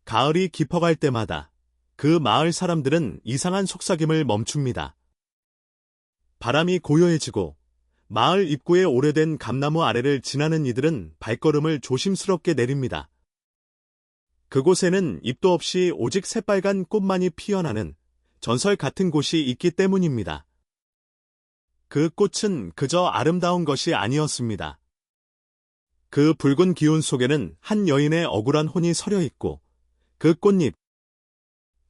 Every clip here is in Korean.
가을이 깊어갈 때마다 그 마을 사람들은 이상한 속삭임을 멈춥니다. 바람이 고요해지고 마을 입구의 오래된 감나무 아래를 지나는 이들은 발걸음을 조심스럽게 내립니다. 그곳에는 잎도 없이 오직 새빨간 꽃만이 피어나는 전설 같은 곳이 있기 때문입니다. 그 꽃은 그저 아름다운 것이 아니었습니다. 그 붉은 기운 속에는 한 여인의 억울한 혼이 서려 있고 그 꽃잎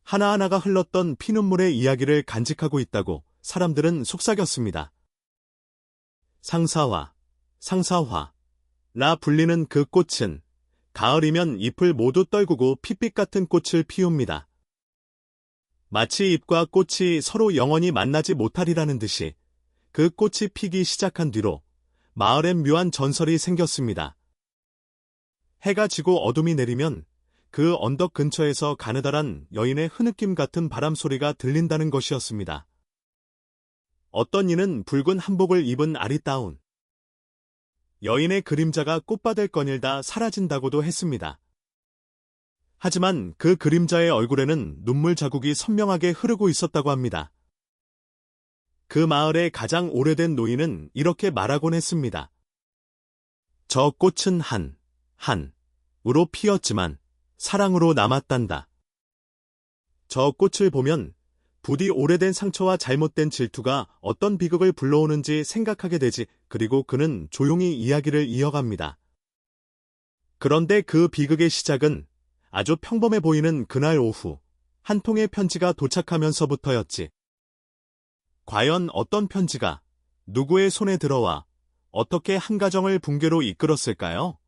하나하나가 흘렀던 피눈물의 이야기를 간직하고 있다고 사람들은 속삭였습니다. 상사화, 상사화라 불리는 그 꽃은 가을이면 잎을 모두 떨구고 핏빛 같은 꽃을 피웁니다. 마치 잎과 꽃이 서로 영원히 만나지 못하리라는 듯이 그 꽃이 피기 시작한 뒤로 마을엔 묘한 전설이 생겼습니다. 해가 지고 어둠이 내리면 그 언덕 근처에서 가느다란 여인의 흐느낌 같은 바람소리가 들린다는 것이었습니다. 어떤 이는 붉은 한복을 입은 아리따운 여인의 그림자가 꽃밭을 거닐다 사라진다고도 했습니다. 하지만 그 그림자의 얼굴에는 눈물 자국이 선명하게 흐르고 있었다고 합니다. 그 마을의 가장 오래된 노인은 이렇게 말하곤 했습니다. 저 꽃은 한우로 피었지만 사랑으로 남았단다. 저 꽃을 보면 부디 오래된 상처와 잘못된 질투가 어떤 비극을 불러오는지 생각하게 되지. 그리고 그는 조용히 이야기를 이어갑니다. 그런데 그 비극의 시작은 아주 평범해 보이는 그날 오후 한 통의 편지가 도착하면서부터였지. 과연 어떤 편지가 누구의 손에 들어와 어떻게 한 가정을 붕괴로 이끌었을까요?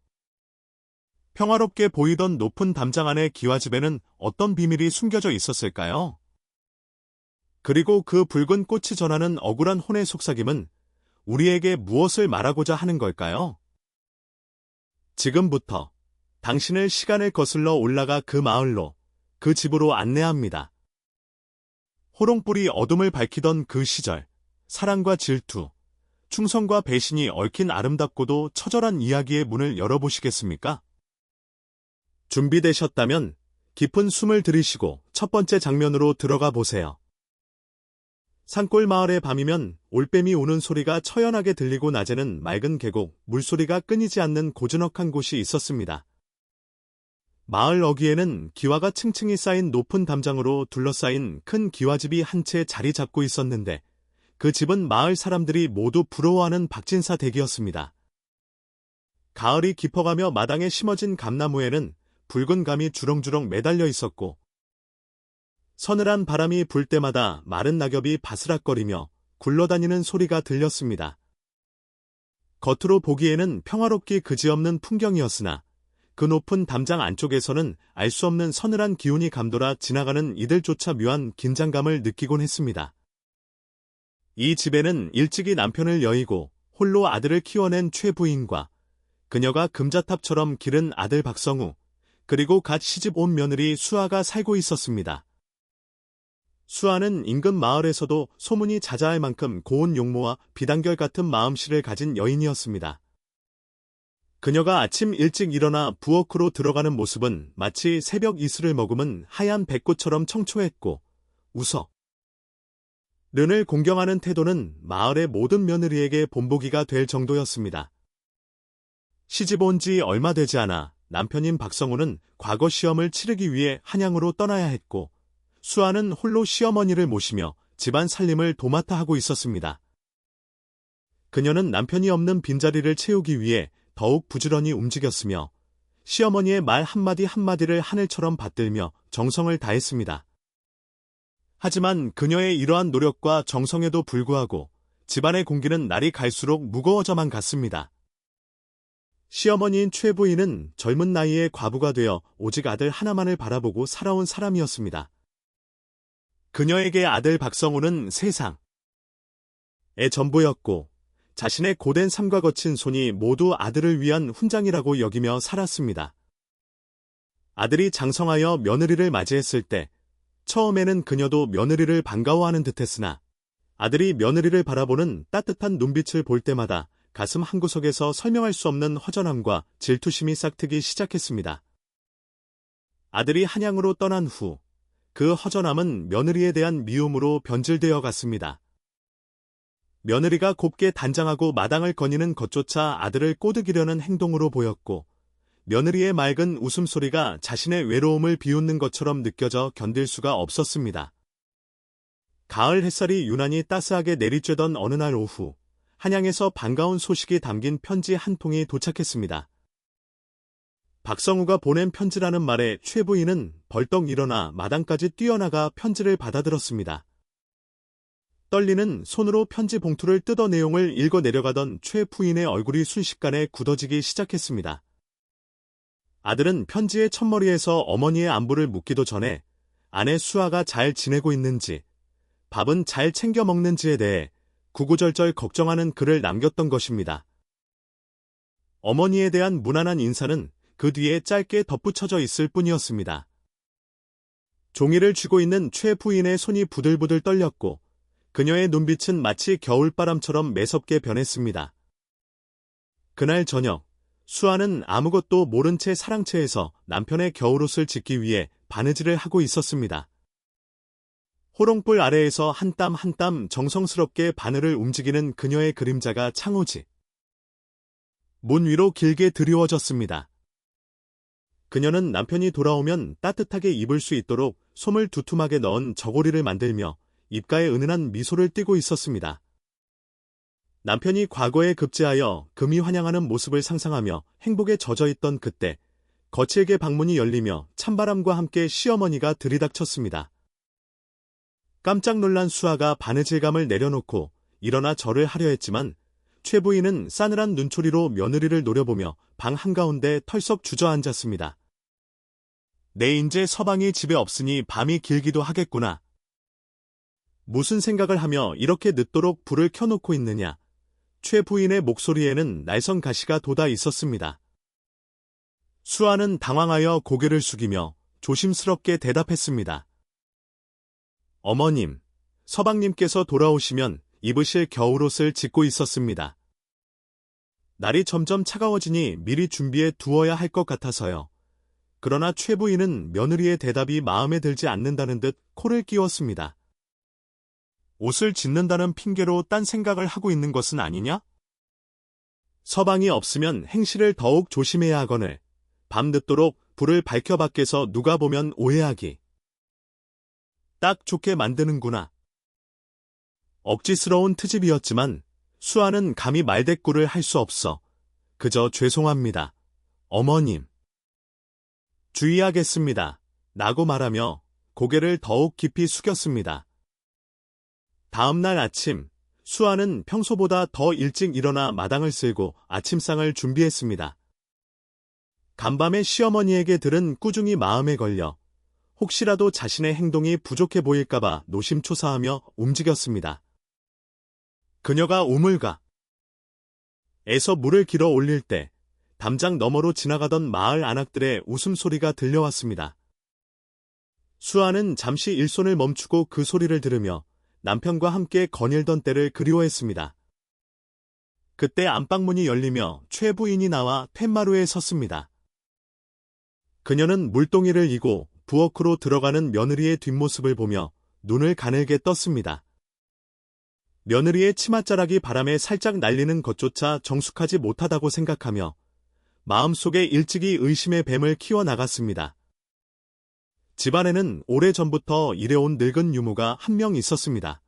평화롭게 보이던 높은 담장 안의 기와집에는 어떤 비밀이 숨겨져 있었을까요? 그리고 그 붉은 꽃이 전하는 억울한 혼의 속삭임은 우리에게 무엇을 말하고자 하는 걸까요? 지금부터 당신을 시간을 거슬러 올라가 그 마을로, 그 집으로 안내합니다. 호롱불이 어둠을 밝히던 그 시절, 사랑과 질투, 충성과 배신이 얽힌 아름답고도 처절한 이야기의 문을 열어보시겠습니까? 준비되셨다면 깊은 숨을 들이쉬고 첫 번째 장면으로 들어가 보세요. 산골 마을의 밤이면 올빼미 우는 소리가 처연하게 들리고 낮에는 맑은 계곡, 물소리가 끊이지 않는 고즈넉한 곳이 있었습니다. 마을 어귀에는 기와가 층층이 쌓인 높은 담장으로 둘러싸인 큰 기와집이 한 채 자리 잡고 있었는데 그 집은 마을 사람들이 모두 부러워하는 박진사 댁이었습니다. 가을이 깊어가며 마당에 심어진 감나무에는 붉은 감이 주렁주렁 매달려 있었고 서늘한 바람이 불 때마다 마른 낙엽이 바스락거리며 굴러다니는 소리가 들렸습니다. 겉으로 보기에는 평화롭기 그지없는 풍경이었으나 그 높은 담장 안쪽에서는 알 수 없는 서늘한 기운이 감돌아 지나가는 이들조차 묘한 긴장감을 느끼곤 했습니다. 이 집에는 일찍이 남편을 여의고 홀로 아들을 키워낸 최 부인과 그녀가 금자탑처럼 기른 아들 박성우, 그리고 갓 시집 온 며느리 수아가 살고 있었습니다. 수아는 인근 마을에서도 소문이 자자할 만큼 고운 용모와 비단결 같은 마음씨를 가진 여인이었습니다. 그녀가 아침 일찍 일어나 부엌으로 들어가는 모습은 마치 새벽 이슬을 머금은 하얀 백꽃처럼 청초했고 우석 른을 공경하는 태도는 마을의 모든 며느리에게 본보기가 될 정도였습니다. 시집 온 지 얼마 되지 않아 남편인 박성우는 과거 시험을 치르기 위해 한양으로 떠나야 했고 수아는 홀로 시어머니를 모시며 집안 살림을 도맡아 하고 있었습니다. 그녀는 남편이 없는 빈자리를 채우기 위해 더욱 부지런히 움직였으며 시어머니의 말 한마디 한마디를 하늘처럼 받들며 정성을 다했습니다. 하지만 그녀의 이러한 노력과 정성에도 불구하고 집안의 공기는 날이 갈수록 무거워져만 갔습니다. 시어머니인 최 부인은 젊은 나이에 과부가 되어 오직 아들 하나만을 바라보고 살아온 사람이었습니다. 그녀에게 아들 박성우는 세상의 전부였고 자신의 고된 삶과 거친 손이 모두 아들을 위한 훈장이라고 여기며 살았습니다. 아들이 장성하여 며느리를 맞이했을 때 처음에는 그녀도 며느리를 반가워하는 듯했으나 아들이 며느리를 바라보는 따뜻한 눈빛을 볼 때마다 가슴 한구석에서 설명할 수 없는 허전함과 질투심이 싹트기 시작했습니다. 아들이 한양으로 떠난 후 그 허전함은 며느리에 대한 미움으로 변질되어 갔습니다. 며느리가 곱게 단장하고 마당을 거니는 것조차 아들을 꼬드기려는 행동으로 보였고 며느리의 맑은 웃음소리가 자신의 외로움을 비웃는 것처럼 느껴져 견딜 수가 없었습니다. 가을 햇살이 유난히 따스하게 내리쬐던 어느 날 오후 한양에서 반가운 소식이 담긴 편지 한 통이 도착했습니다. 박성우가 보낸 편지라는 말에 최 부인은 벌떡 일어나 마당까지 뛰어나가 편지를 받아들었습니다. 떨리는 손으로 편지 봉투를 뜯어 내용을 읽어 내려가던 최 부인의 얼굴이 순식간에 굳어지기 시작했습니다. 아들은 편지의 첫머리에서 어머니의 안부를 묻기도 전에 아내 수아가 잘 지내고 있는지, 밥은 잘 챙겨 먹는지에 대해 구구절절 걱정하는 글을 남겼던 것입니다. 어머니에 대한 무난한 인사는 그 뒤에 짧게 덧붙여져 있을 뿐이었습니다. 종이를 쥐고 있는 최 부인의 손이 부들부들 떨렸고 그녀의 눈빛은 마치 겨울바람처럼 매섭게 변했습니다. 그날 저녁, 수아는 아무것도 모른 채 사랑채에서 남편의 겨울옷을 짓기 위해 바느질을 하고 있었습니다. 호롱불 아래에서 한 땀 한 땀 정성스럽게 바늘을 움직이는 그녀의 그림자가 창호지. 문 위로 길게 드리워졌습니다. 그녀는 남편이 돌아오면 따뜻하게 입을 수 있도록 솜을 두툼하게 넣은 저고리를 만들며 입가에 은은한 미소를 띠고 있었습니다. 남편이 과거에 급제하여 금이 환영하는 모습을 상상하며 행복에 젖어있던 그때 거칠게 방문이 열리며 찬바람과 함께 시어머니가 들이닥쳤습니다. 깜짝 놀란 수아가 바느질감을 내려놓고 일어나 절을 하려 했지만 최 부인은 싸늘한 눈초리로 며느리를 노려보며 방 한가운데 털썩 주저앉았습니다. 내 인제 서방이 집에 없으니 밤이 길기도 하겠구나. 무슨 생각을 하며 이렇게 늦도록 불을 켜놓고 있느냐. 최 부인의 목소리에는 날선 가시가 돋아 있었습니다. 수아는 당황하여 고개를 숙이며 조심스럽게 대답했습니다. 어머님, 서방님께서 돌아오시면 입으실 겨울옷을 짓고 있었습니다. 날이 점점 차가워지니 미리 준비해 두어야 할 것 같아서요. 그러나 최 부인은 며느리의 대답이 마음에 들지 않는다는 듯 코를 끼웠습니다. 옷을 짓는다는 핑계로 딴 생각을 하고 있는 것은 아니냐? 서방이 없으면 행실을 더욱 조심해야 하거늘 밤늦도록 불을 밝혀 밖에서 누가 보면 오해하기. 딱 좋게 만드는구나. 억지스러운 트집이었지만 수아는 감히 말대꾸를 할 수 없어. 그저 죄송합니다. 어머님. 주의하겠습니다. 라고 말하며 고개를 더욱 깊이 숙였습니다. 다음 날 아침, 수아는 평소보다 더 일찍 일어나 마당을 쓸고 아침상을 준비했습니다. 간밤에 시어머니에게 들은 꾸중이 마음에 걸려 혹시라도 자신의 행동이 부족해 보일까봐 노심초사하며 움직였습니다. 그녀가 우물가 에서 물을 길어 올릴 때 담장 너머로 지나가던 마을 안악들의 웃음소리가 들려왔습니다. 수아는 잠시 일손을 멈추고 그 소리를 들으며 남편과 함께 거닐던 때를 그리워했습니다. 그때 안방문이 열리며 최 부인이 나와 툇마루에 섰습니다. 그녀는 물동이를 이고 부엌으로 들어가는 며느리의 뒷모습을 보며 눈을 가늘게 떴습니다. 며느리의 치맛자락이 바람에 살짝 날리는 것조차 정숙하지 못하다고 생각하며 마음속에 일찍이 의심의 뱀을 키워나갔습니다. 집안에는 오래전부터 일해온 늙은 유모가 한 명 있었습니다.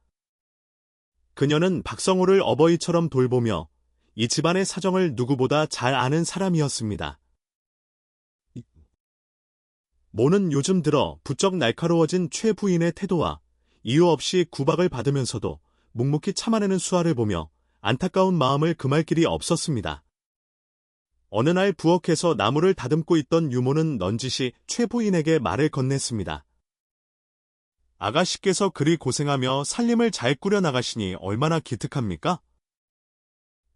그녀는 박성우를 어버이처럼 돌보며 이 집안의 사정을 누구보다 잘 아는 사람이었습니다. 모는 요즘 들어 부쩍 날카로워진 최 부인의 태도와 이유 없이 구박을 받으면서도 묵묵히 참아내는 수아를 보며 안타까운 마음을 금할 길이 없었습니다. 어느 날 부엌에서 나무를 다듬고 있던 유모는 넌지시 최 부인에게 말을 건넸습니다. 아가씨께서 그리 고생하며 살림을 잘 꾸려나가시니 얼마나 기특합니까?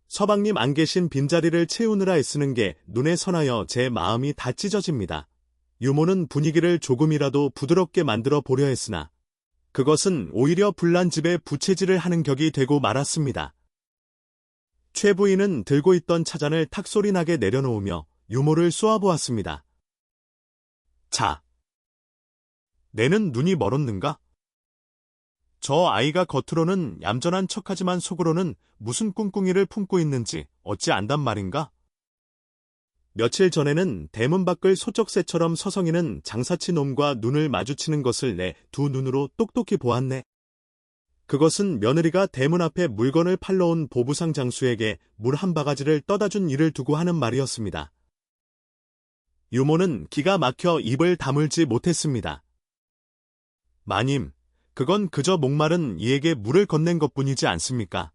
서방님 안 계신 빈자리를 채우느라 애쓰는 게 눈에 선하여 제 마음이 다 찢어집니다. 유모는 분위기를 조금이라도 부드럽게 만들어 보려 했으나 그것은 오히려 불난 집에 부채질을 하는 격이 되고 말았습니다. 최 부인은 들고 있던 차잔을 탁 소리나게 내려놓으며 유모를 쏘아보았습니다. 자, 내는 눈이 멀었는가? 저 아이가 겉으로는 얌전한 척하지만 속으로는 무슨 꿍꿍이를 품고 있는지 어찌 안단 말인가? 며칠 전에는 대문 밖을 소쩍새처럼 서성이는 장사치 놈과 눈을 마주치는 것을 내 두 눈으로 똑똑히 보았네. 그것은 며느리가 대문 앞에 물건을 팔러 온 보부상 장수에게 물 한 바가지를 떠다준 일을 두고 하는 말이었습니다. 유모는 기가 막혀 입을 다물지 못했습니다. 마님, 그건 그저 목마른 이에게 물을 건넨 것뿐이지 않습니까?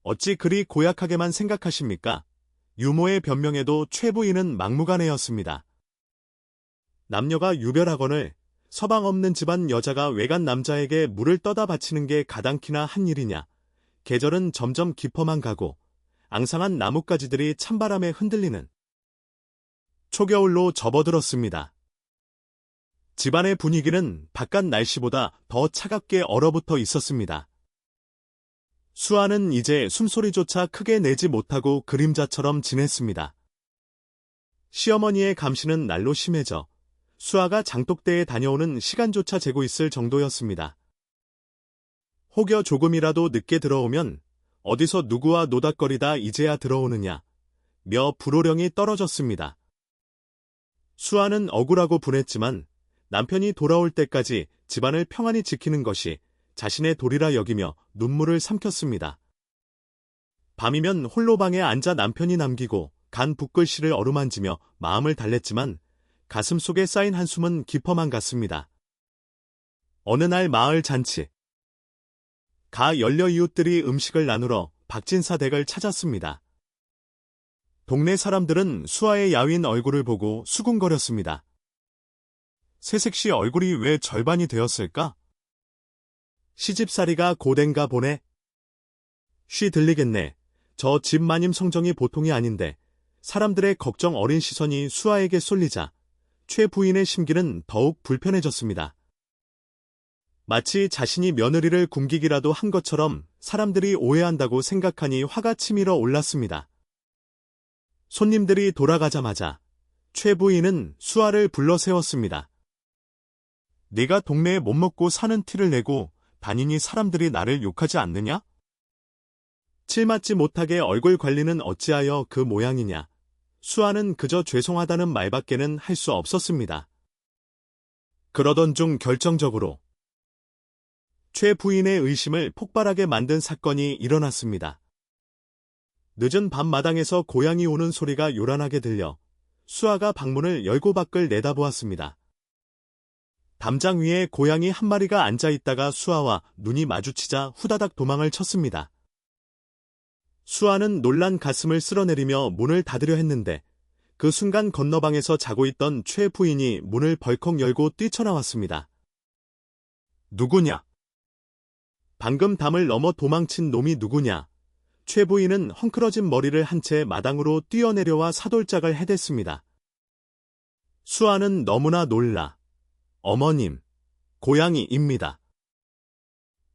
어찌 그리 고약하게만 생각하십니까? 유모의 변명에도 최 부인은 막무가내였습니다. 남녀가 유별하거늘 서방 없는 집안 여자가 외간 남자에게 물을 떠다 바치는 게 가당키나 한 일이냐. 계절은 점점 깊어만 가고 앙상한 나뭇가지들이 찬바람에 흔들리는 초겨울로 접어들었습니다. 집안의 분위기는 바깥 날씨보다 더 차갑게 얼어붙어 있었습니다. 수아는 이제 숨소리조차 크게 내지 못하고 그림자처럼 지냈습니다. 시어머니의 감시는 날로 심해져 수아가 장독대에 다녀오는 시간조차 재고 있을 정도였습니다. 혹여 조금이라도 늦게 들어오면 어디서 누구와 노닥거리다 이제야 들어오느냐 며 불호령이 떨어졌습니다. 수아는 억울하고 분했지만 남편이 돌아올 때까지 집안을 평안히 지키는 것이 자신의 도리라 여기며 눈물을 삼켰습니다. 밤이면 홀로 방에 앉아 남편이 남기고 간 붓글씨를 어루만지며 마음을 달랬지만 가슴 속에 쌓인 한숨은 깊어만 갔습니다. 어느 날 마을 잔치. 가 연려 이웃들이 음식을 나누러 박진사 댁을 찾았습니다. 동네 사람들은 수아의 야윈 얼굴을 보고 수군거렸습니다. 새색시 얼굴이 왜 절반이 되었을까? 시집살이가 고된가 보네. 쉬 들리겠네. 저 집 마님 성정이 보통이 아닌데 사람들의 걱정 어린 시선이 수아에게 쏠리자 최 부인의 심기는 더욱 불편해졌습니다. 마치 자신이 며느리를 굶기기라도 한 것처럼 사람들이 오해한다고 생각하니 화가 치밀어 올랐습니다. 손님들이 돌아가자마자 최 부인은 수아를 불러 세웠습니다. 네가 동네에 못 먹고 사는 티를 내고 다니니 사람들이 나를 욕하지 않느냐? 칠맞지 못하게 얼굴 관리는 어찌하여 그 모양이냐? 수아는 그저 죄송하다는 말밖에는 할 수 없었습니다. 그러던 중 결정적으로 최 부인의 의심을 폭발하게 만든 사건이 일어났습니다. 늦은 밤마당에서 고양이 우는 소리가 요란하게 들려 수아가 방문을 열고 밖을 내다보았습니다. 담장 위에 고양이 한 마리가 앉아있다가 수아와 눈이 마주치자 후다닥 도망을 쳤습니다. 수아는 놀란 가슴을 쓸어내리며 문을 닫으려 했는데 그 순간 건너방에서 자고 있던 최 부인이 문을 벌컥 열고 뛰쳐나왔습니다. 누구냐? 방금 담을 넘어 도망친 놈이 누구냐? 최 부인은 헝클어진 머리를 한 채 마당으로 뛰어내려와 사돌짝을 해댔습니다. 수아는 너무나 놀라 어머님, 고양이입니다.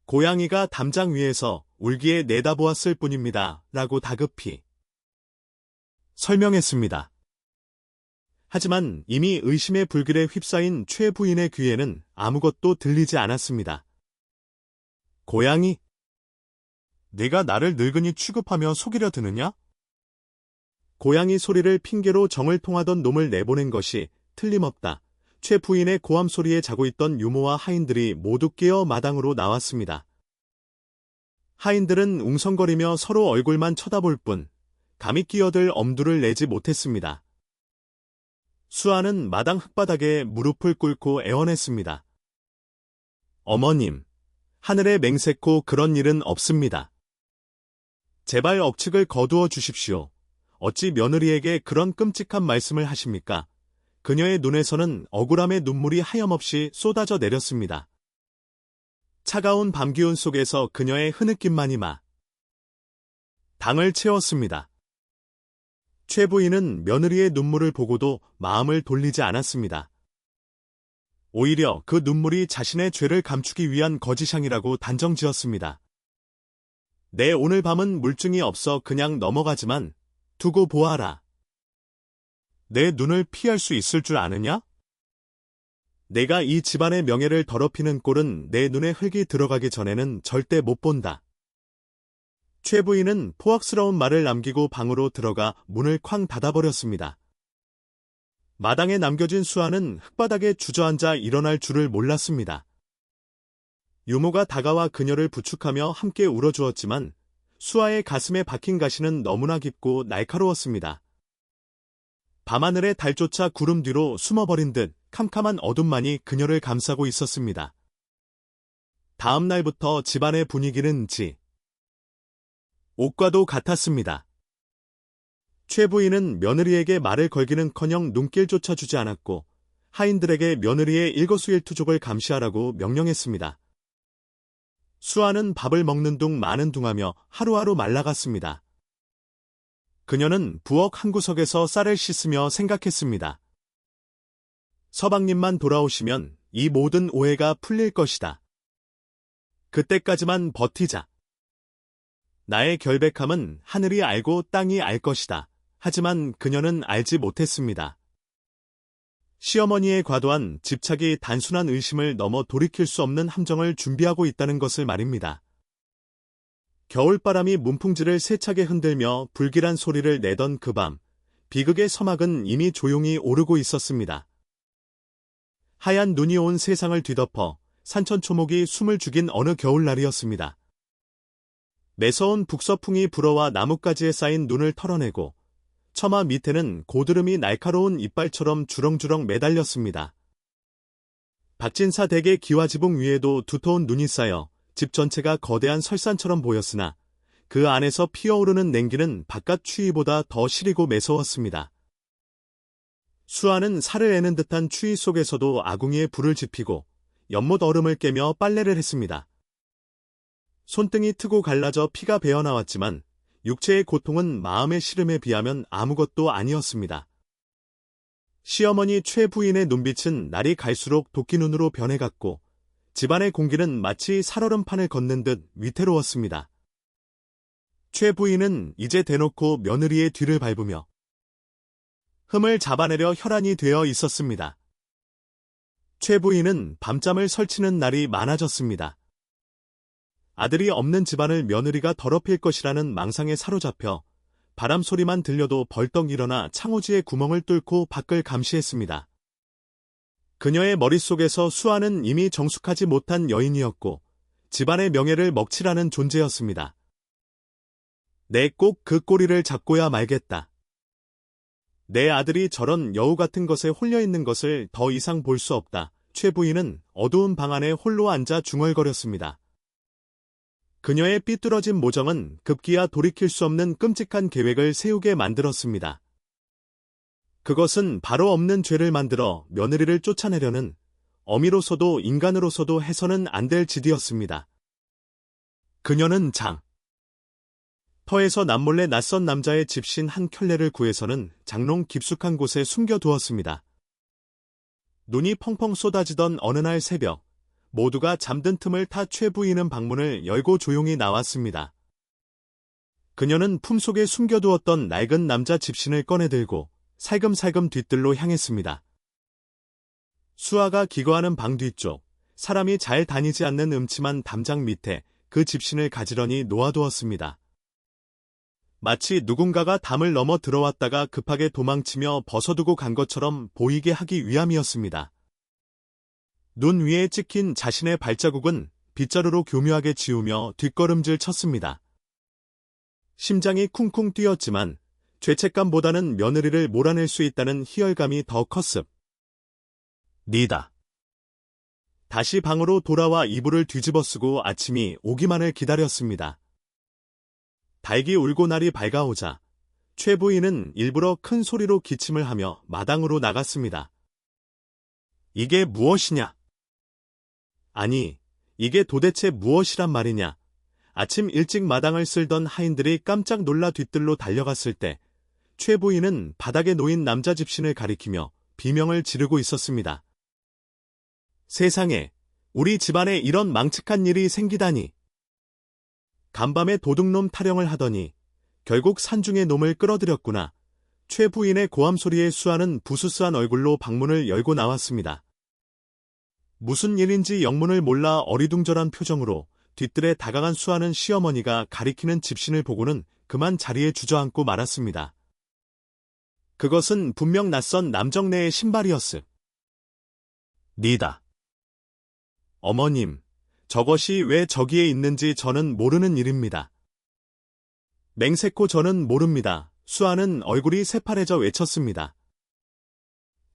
고양이가 담장 위에서 울기에 내다보았을 뿐입니다. 라고 다급히 설명했습니다. 하지만 이미 의심의 불길에 휩싸인 최 부인의 귀에는 아무것도 들리지 않았습니다. 고양이? 네가 나를 늙은이 취급하며 속이려 드느냐? 고양이 소리를 핑계로 정을 통하던 놈을 내보낸 것이 틀림없다. 최 부인의 고함 소리에 자고 있던 유모와 하인들이 모두 깨어 마당으로 나왔습니다. 하인들은 웅성거리며 서로 얼굴만 쳐다볼 뿐 감히 끼어들 엄두를 내지 못했습니다. 수아는 마당 흙바닥에 무릎을 꿇고 애원했습니다. 어머님, 하늘에 맹세코 그런 일은 없습니다. 제발 억측을 거두어 주십시오. 어찌 며느리에게 그런 끔찍한 말씀을 하십니까? 그녀의 눈에서는 억울함의 눈물이 하염없이 쏟아져 내렸습니다. 차가운 밤 기운 속에서 그녀의 흐느낌만이 당을 채웠습니다. 최 부인은 며느리의 눈물을 보고도 마음을 돌리지 않았습니다. 오히려 그 눈물이 자신의 죄를 감추기 위한 거짓향이라고 단정지었습니다. 내 오늘 밤은 물증이 없어 그냥 넘어가지만 두고 보아라. 내 눈을 피할 수 있을 줄 아느냐? 내가 이 집안의 명예를 더럽히는 꼴은 내 눈에 흙이 들어가기 전에는 절대 못 본다. 최 부인은 포악스러운 말을 남기고 방으로 들어가 문을 쾅 닫아버렸습니다. 마당에 남겨진 수아는 흙바닥에 주저앉아 일어날 줄을 몰랐습니다. 유모가 다가와 그녀를 부축하며 함께 울어주었지만 수아의 가슴에 박힌 가시는 너무나 깊고 날카로웠습니다. 밤하늘의 달조차 구름 뒤로 숨어버린 듯 캄캄한 어둠만이 그녀를 감싸고 있었습니다. 다음 날부터 집안의 분위기는 옷과도 같았습니다. 최 부인은 며느리에게 말을 걸기는커녕 눈길조차 주지 않았고 하인들에게 며느리의 일거수일투족을 감시하라고 명령했습니다. 수아는 밥을 먹는 둥 마는 둥하며 하루하루 말라갔습니다. 그녀는 부엌 한 구석에서 쌀을 씻으며 생각했습니다. 서방님만 돌아오시면 이 모든 오해가 풀릴 것이다. 그때까지만 버티자. 나의 결백함은 하늘이 알고 땅이 알 것이다. 하지만 그녀는 알지 못했습니다. 시어머니의 과도한 집착이 단순한 의심을 넘어 돌이킬 수 없는 함정을 준비하고 있다는 것을 말입니다. 겨울바람이 문풍지를 세차게 흔들며 불길한 소리를 내던 그 밤, 비극의 서막은 이미 조용히 오르고 있었습니다. 하얀 눈이 온 세상을 뒤덮어 산천초목이 숨을 죽인 어느 겨울날이었습니다. 매서운 북서풍이 불어와 나뭇가지에 쌓인 눈을 털어내고 처마 밑에는 고드름이 날카로운 이빨처럼 주렁주렁 매달렸습니다. 박진사 댁의 기와지붕 위에도 두터운 눈이 쌓여 집 전체가 거대한 설산처럼 보였으나 그 안에서 피어오르는 냉기는 바깥 추위보다 더 시리고 매서웠습니다. 수아는 살을 애는 듯한 추위 속에서도 아궁이에 불을 지피고 연못 얼음을 깨며 빨래를 했습니다. 손등이 트고 갈라져 피가 배어나왔지만 육체의 고통은 마음의 시름에 비하면 아무것도 아니었습니다. 시어머니 최 부인의 눈빛은 날이 갈수록 도끼눈으로 변해갔고 집안의 공기는 마치 살얼음판을 걷는 듯 위태로웠습니다. 최 부인은 이제 대놓고 며느리의 뒤를 밟으며 흠을 잡아내려 혈안이 되어 있었습니다. 최 부인은 밤잠을 설치는 날이 많아졌습니다. 아들이 없는 집안을 며느리가 더럽힐 것이라는 망상에 사로잡혀 바람 소리만 들려도 벌떡 일어나 창호지에 구멍을 뚫고 밖을 감시했습니다. 그녀의 머릿속에서 수아는 이미 정숙하지 못한 여인이었고 집안의 명예를 먹칠하는 존재였습니다. 내 꼭 그 꼬리를 잡고야 말겠다. 내 아들이 저런 여우 같은 것에 홀려있는 것을 더 이상 볼 수 없다. 최 부인은 어두운 방 안에 홀로 앉아 중얼거렸습니다. 그녀의 삐뚤어진 모정은 급기야 돌이킬 수 없는 끔찍한 계획을 세우게 만들었습니다. 그것은 바로 없는 죄를 만들어 며느리를 쫓아내려는 어미로서도 인간으로서도 해서는 안 될 짓이었습니다. 그녀는 터에서 남몰래 낯선 남자의 집신 한 켤레를 구해서는 장롱 깊숙한 곳에 숨겨두었습니다. 눈이 펑펑 쏟아지던 어느 날 새벽, 모두가 잠든 틈을 타 최 부인은 방문을 열고 조용히 나왔습니다. 그녀는 품속에 숨겨두었던 낡은 남자 집신을 꺼내들고 살금살금 뒤뜰로 향했습니다. 수아가 기거하는 방 뒤쪽, 사람이 잘 다니지 않는 음침한 담장 밑에 그 집신을 가지런히 놓아두었습니다. 마치 누군가가 담을 넘어 들어왔다가 급하게 도망치며 벗어두고 간 것처럼 보이게 하기 위함이었습니다. 눈 위에 찍힌 자신의 발자국은 빗자루로 교묘하게 지우며 뒷걸음질 쳤습니다. 심장이 쿵쿵 뛰었지만 죄책감보다는 며느리를 몰아낼 수 있다는 희열감이 더 컸습니다. 다시 방으로 돌아와 이불을 뒤집어 쓰고 아침이 오기만을 기다렸습니다. 닭이 울고 날이 밝아오자 최 부인은 일부러 큰 소리로 기침을 하며 마당으로 나갔습니다. 이게 무엇이냐? 아니, 이게 도대체 무엇이란 말이냐? 아침 일찍 마당을 쓸던 하인들이 깜짝 놀라 뒤뜰로 달려갔을 때 최 부인은 바닥에 놓인 남자 집신을 가리키며 비명을 지르고 있었습니다. 세상에, 우리 집안에 이런 망측한 일이 생기다니. 간밤에 도둑놈 타령을 하더니 결국 산중의 놈을 끌어들였구나. 최 부인의 고함 소리에 수아는 부스스한 얼굴로 방문을 열고 나왔습니다. 무슨 일인지 영문을 몰라 어리둥절한 표정으로 뒤뜰에 다가간 수아는 시어머니가 가리키는 집신을 보고는 그만 자리에 주저앉고 말았습니다. 그것은 분명 낯선 남정네의 신발이었으. 니다. 어머님, 저것이 왜 저기에 있는지 저는 모르는 일입니다. 맹세코 저는 모릅니다. 수아는 얼굴이 새파래져 외쳤습니다.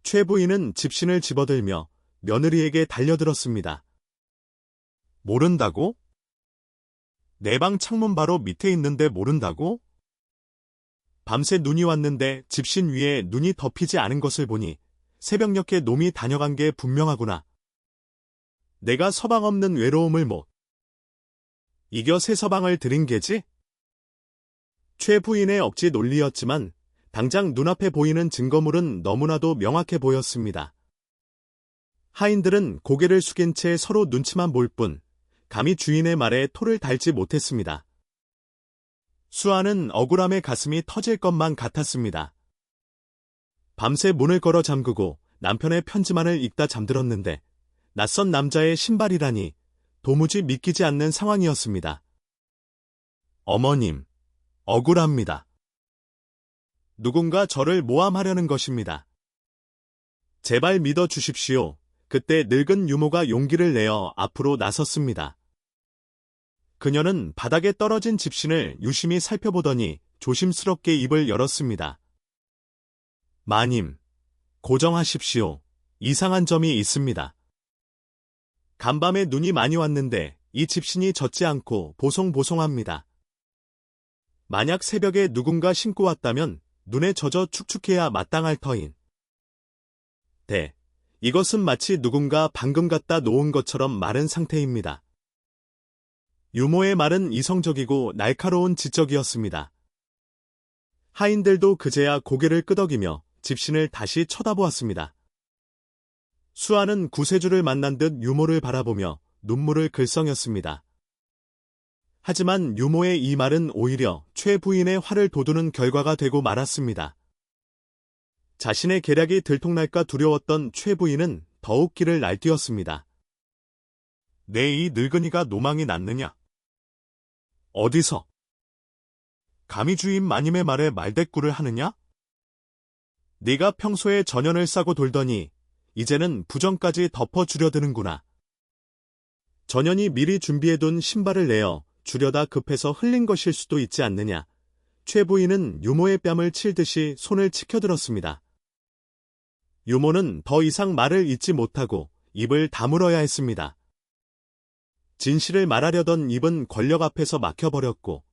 최 부인은 집신을 집어들며 며느리에게 달려들었습니다. 모른다고? 내 방 창문 바로 밑에 있는데 모른다고? 밤새 눈이 왔는데 집신 위에 눈이 덮이지 않은 것을 보니 새벽녘에 놈이 다녀간 게 분명하구나. 내가 서방 없는 외로움을 못 이겨 새 서방을 들인 게지? 최 부인의 억지 논리였지만 당장 눈앞에 보이는 증거물은 너무나도 명확해 보였습니다. 하인들은 고개를 숙인 채 서로 눈치만 볼 뿐 감히 주인의 말에 토를 달지 못했습니다. 수아는 억울함에 가슴이 터질 것만 같았습니다. 밤새 문을 걸어 잠그고 남편의 편지만을 읽다 잠들었는데 낯선 남자의 신발이라니 도무지 믿기지 않는 상황이었습니다. 어머님, 억울합니다. 누군가 저를 모함하려는 것입니다. 제발 믿어 주십시오. 그때 늙은 유모가 용기를 내어 앞으로 나섰습니다. 그녀는 바닥에 떨어진 집신을 유심히 살펴보더니 조심스럽게 입을 열었습니다. 마님, 고정하십시오. 이상한 점이 있습니다. 간밤에 눈이 많이 왔는데 이 집신이 젖지 않고 보송보송합니다. 만약 새벽에 누군가 신고 왔다면 눈에 젖어 축축해야 마땅할 터인. 이것은 마치 누군가 방금 갖다 놓은 것처럼 마른 상태입니다. 유모의 말은 이성적이고 날카로운 지적이었습니다. 하인들도 그제야 고개를 끄덕이며 집신을 다시 쳐다보았습니다. 수아는 구세주를 만난 듯 유모를 바라보며 눈물을 글썽였습니다. 하지만 유모의 이 말은 오히려 최 부인의 화를 돋우는 결과가 되고 말았습니다. 자신의 계략이 들통날까 두려웠던 최 부인은 더욱 기를 날뛰었습니다. 내 이 늙은이가 노망이 났느냐? 어디서? 감히 주인 마님의 말에 말대꾸를 하느냐? 네가 평소에 전연을 싸고 돌더니 이제는 부정까지 덮어주려 드는구나. 전연이 미리 준비해둔 신발을 내어 주려다 급해서 흘린 것일 수도 있지 않느냐. 최 부인은 유모의 뺨을 칠듯이 손을 치켜들었습니다. 유모는 더 이상 말을 잇지 못하고 입을 다물어야 했습니다. 진실을 말하려던 입은 권력 앞에서 막혀버렸고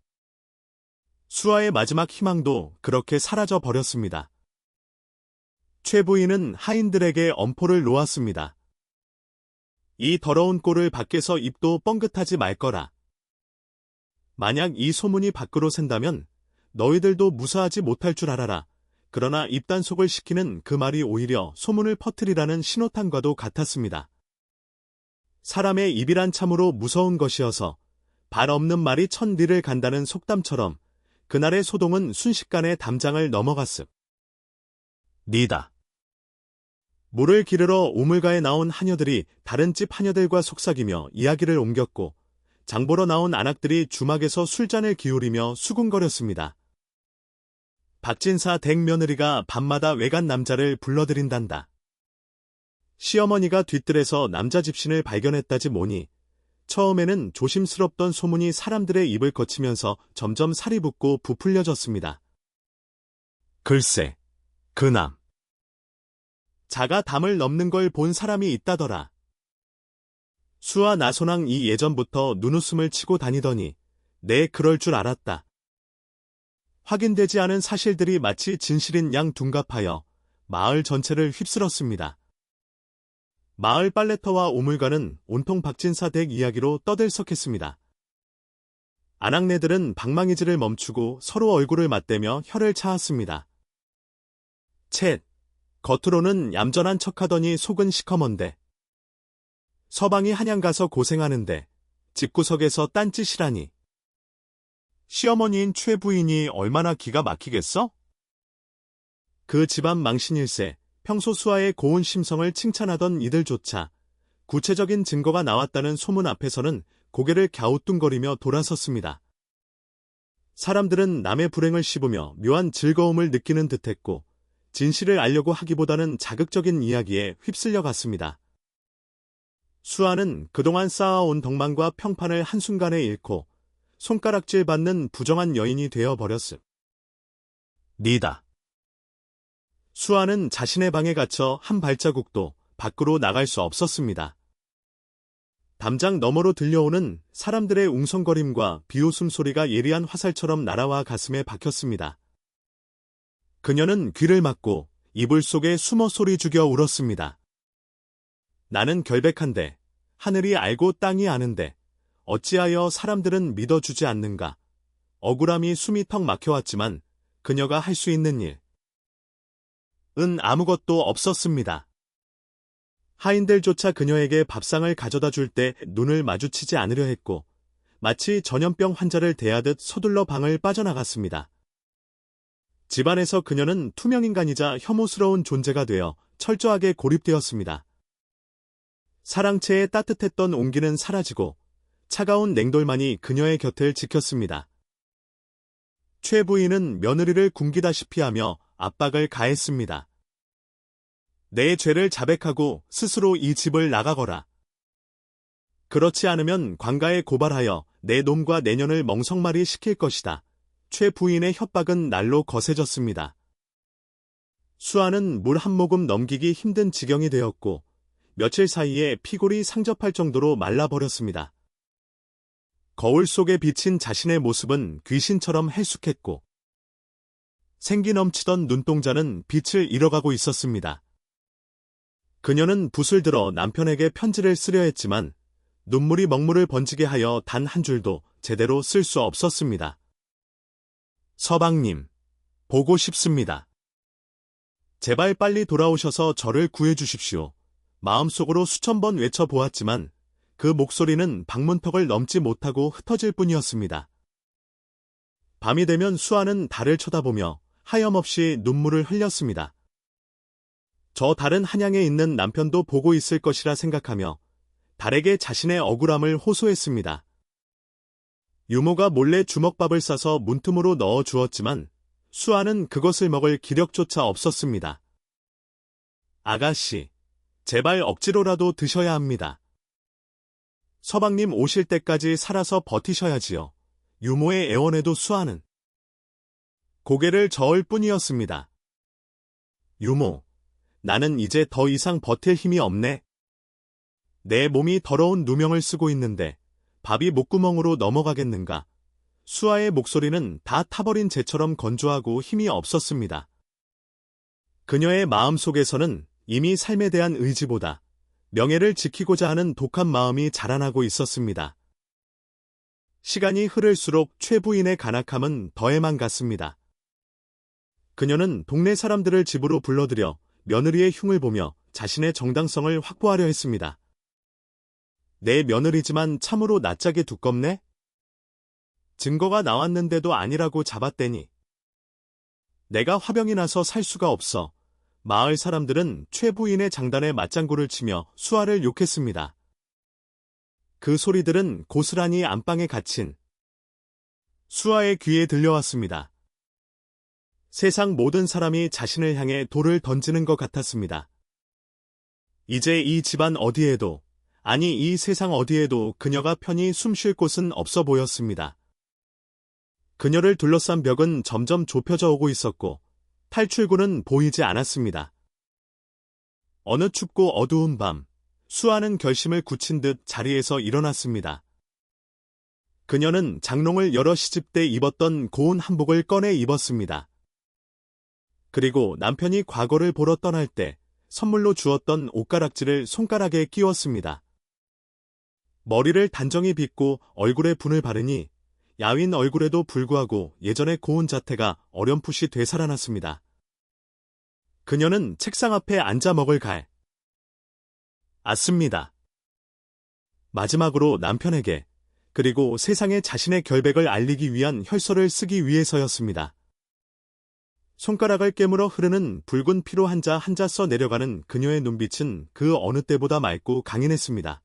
수아의 마지막 희망도 그렇게 사라져 버렸습니다. 최 부인은 하인들에게 엄포를 놓았습니다. 이 더러운 꼴을 밖에서 입도 뻥긋하지 말거라. 만약 이 소문이 밖으로 샌다면 너희들도 무사하지 못할 줄 알아라. 그러나 입단속을 시키는 그 말이 오히려 소문을 퍼뜨리라는 신호탄과도 같았습니다. 사람의 입이란 참으로 무서운 것이어서 발 없는 말이 천 리를 간다는 속담처럼 그날의 소동은 순식간에 담장을 넘어갔음. 니다. 물을 기르러 우물가에 나온 하녀들이 다른 집 하녀들과 속삭이며 이야기를 옮겼고 장보러 나온 안악들이 주막에서 술잔을 기울이며 수군거렸습니다. 박진사 댁 며느리가 밤마다 외간 남자를 불러들인단다. 시어머니가 뒤뜰에서 남자 집신을 발견했다지 뭐니 처음에는 조심스럽던 소문이 사람들의 입을 거치면서 점점 살이 붙고 부풀려졌습니다. 글쎄, 그남 자가 담을 넘는 걸 본 사람이 있다더라. 수아 나소낭 이 예전부터 눈웃음을 치고 다니더니 내 그럴 줄 알았다. 확인되지 않은 사실들이 마치 진실인 양 둔갑하여 마을 전체를 휩쓸었습니다. 마을 빨래터와 우물가는 온통 박진사 댁 이야기로 떠들썩했습니다. 아낙네들은 방망이질을 멈추고 서로 얼굴을 맞대며 혀를 차았습니다. 쳇, 겉으로는 얌전한 척하더니 속은 시커먼데. 서방이 한양 가서 고생하는데 집구석에서 딴짓이라니. 시어머니인 최 부인이 얼마나 기가 막히겠어? 그 집안 망신일세 평소 수아의 고운 심성을 칭찬하던 이들조차 구체적인 증거가 나왔다는 소문 앞에서는 고개를 갸우뚱거리며 돌아섰습니다. 사람들은 남의 불행을 씹으며 묘한 즐거움을 느끼는 듯했고 진실을 알려고 하기보다는 자극적인 이야기에 휩쓸려 갔습니다. 수아는 그동안 쌓아온 덕망과 평판을 한순간에 잃고 손가락질 받는 부정한 여인이 되어버렸음. 니다. 수아는 자신의 방에 갇혀 한 발자국도 밖으로 나갈 수 없었습니다. 담장 너머로 들려오는 사람들의 웅성거림과 비웃음 소리가 예리한 화살처럼 날아와 가슴에 박혔습니다. 그녀는 귀를 막고 이불 속에 숨어 소리 죽여 울었습니다. 나는 결백한데, 하늘이 알고 땅이 아는데, 어찌하여 사람들은 믿어주지 않는가. 억울함이 숨이 턱 막혀왔지만 그녀가 할 수 있는 일은 아무것도 없었습니다. 하인들조차 그녀에게 밥상을 가져다 줄 때 눈을 마주치지 않으려 했고 마치 전염병 환자를 대하듯 서둘러 방을 빠져나갔습니다. 집안에서 그녀는 투명인간이자 혐오스러운 존재가 되어 철저하게 고립되었습니다. 사랑채의 따뜻했던 온기는 사라지고 차가운 냉돌만이 그녀의 곁을 지켰습니다. 최 부인은 며느리를 굶기다시피 하며 압박을 가했습니다. 내 죄를 자백하고 스스로 이 집을 나가거라. 그렇지 않으면 관가에 고발하여 내 놈과 내년을 멍석말이 시킬 것이다. 최 부인의 협박은 날로 거세졌습니다. 수아는 물 한 모금 넘기기 힘든 지경이 되었고 며칠 사이에 피골이 상접할 정도로 말라버렸습니다. 거울 속에 비친 자신의 모습은 귀신처럼 헬쑥했고 생기 넘치던 눈동자는 빛을 잃어가고 있었습니다. 그녀는 붓을 들어 남편에게 편지를 쓰려 했지만 눈물이 먹물을 번지게 하여 단 한 줄도 제대로 쓸 수 없었습니다. 서방님, 보고 싶습니다. 제발 빨리 돌아오셔서 저를 구해주십시오. 마음속으로 수천 번 외쳐보았지만 그 목소리는 방문턱을 넘지 못하고 흩어질 뿐이었습니다. 밤이 되면 수아는 달을 쳐다보며 하염없이 눈물을 흘렸습니다. 저 달은 한양에 있는 남편도 보고 있을 것이라 생각하며 달에게 자신의 억울함을 호소했습니다. 유모가 몰래 주먹밥을 싸서 문틈으로 넣어 주었지만 수아는 그것을 먹을 기력조차 없었습니다. 아가씨, 제발 억지로라도 드셔야 합니다. 서방님 오실 때까지 살아서 버티셔야지요. 유모의 애원에도 수아는 고개를 저을 뿐이었습니다. 유모, 나는 이제 더 이상 버틸 힘이 없네. 내 몸이 더러운 누명을 쓰고 있는데 밥이 목구멍으로 넘어가겠는가. 수아의 목소리는 다 타버린 재처럼 건조하고 힘이 없었습니다. 그녀의 마음속에서는 이미 삶에 대한 의지보다 명예를 지키고자 하는 독한 마음이 자라나고 있었습니다. 시간이 흐를수록 최 부인의 간악함은 더해만 갔습니다. 그녀는 동네 사람들을 집으로 불러들여 며느리의 흉을 보며 자신의 정당성을 확보하려 했습니다. 내 며느리지만 참으로 낯짝이 두껍네? 증거가 나왔는데도 아니라고 잡았대니. 내가 화병이 나서 살 수가 없어. 마을 사람들은 최 부인의 장단에 맞장구를 치며 수아를 욕했습니다. 그 소리들은 고스란히 안방에 갇힌 수아의 귀에 들려왔습니다. 세상 모든 사람이 자신을 향해 돌을 던지는 것 같았습니다. 이제 이 집안 어디에도, 아니 이 세상 어디에도 그녀가 편히 숨 쉴 곳은 없어 보였습니다. 그녀를 둘러싼 벽은 점점 좁혀져 오고 있었고 탈출구는 보이지 않았습니다. 어느 춥고 어두운 밤, 수아는 결심을 굳힌 듯 자리에서 일어났습니다. 그녀는 장롱을 열어 시집 때 입었던 고운 한복을 꺼내 입었습니다. 그리고 남편이 과거를 보러 떠날 때 선물로 주었던 옷가락지를 손가락에 끼웠습니다. 머리를 단정히 빗고 얼굴에 분을 바르니 야윈 얼굴에도 불구하고 예전의 고운 자태가 어렴풋이 되살아났습니다. 그녀는 책상 앞에 앉아 먹을 갈 았습니다. 마지막으로 남편에게 그리고 세상에 자신의 결백을 알리기 위한 혈서를 쓰기 위해서였습니다. 손가락을 깨물어 흐르는 붉은 피로 한자 한자 써 내려가는 그녀의 눈빛은 그 어느 때보다 맑고 강인했습니다.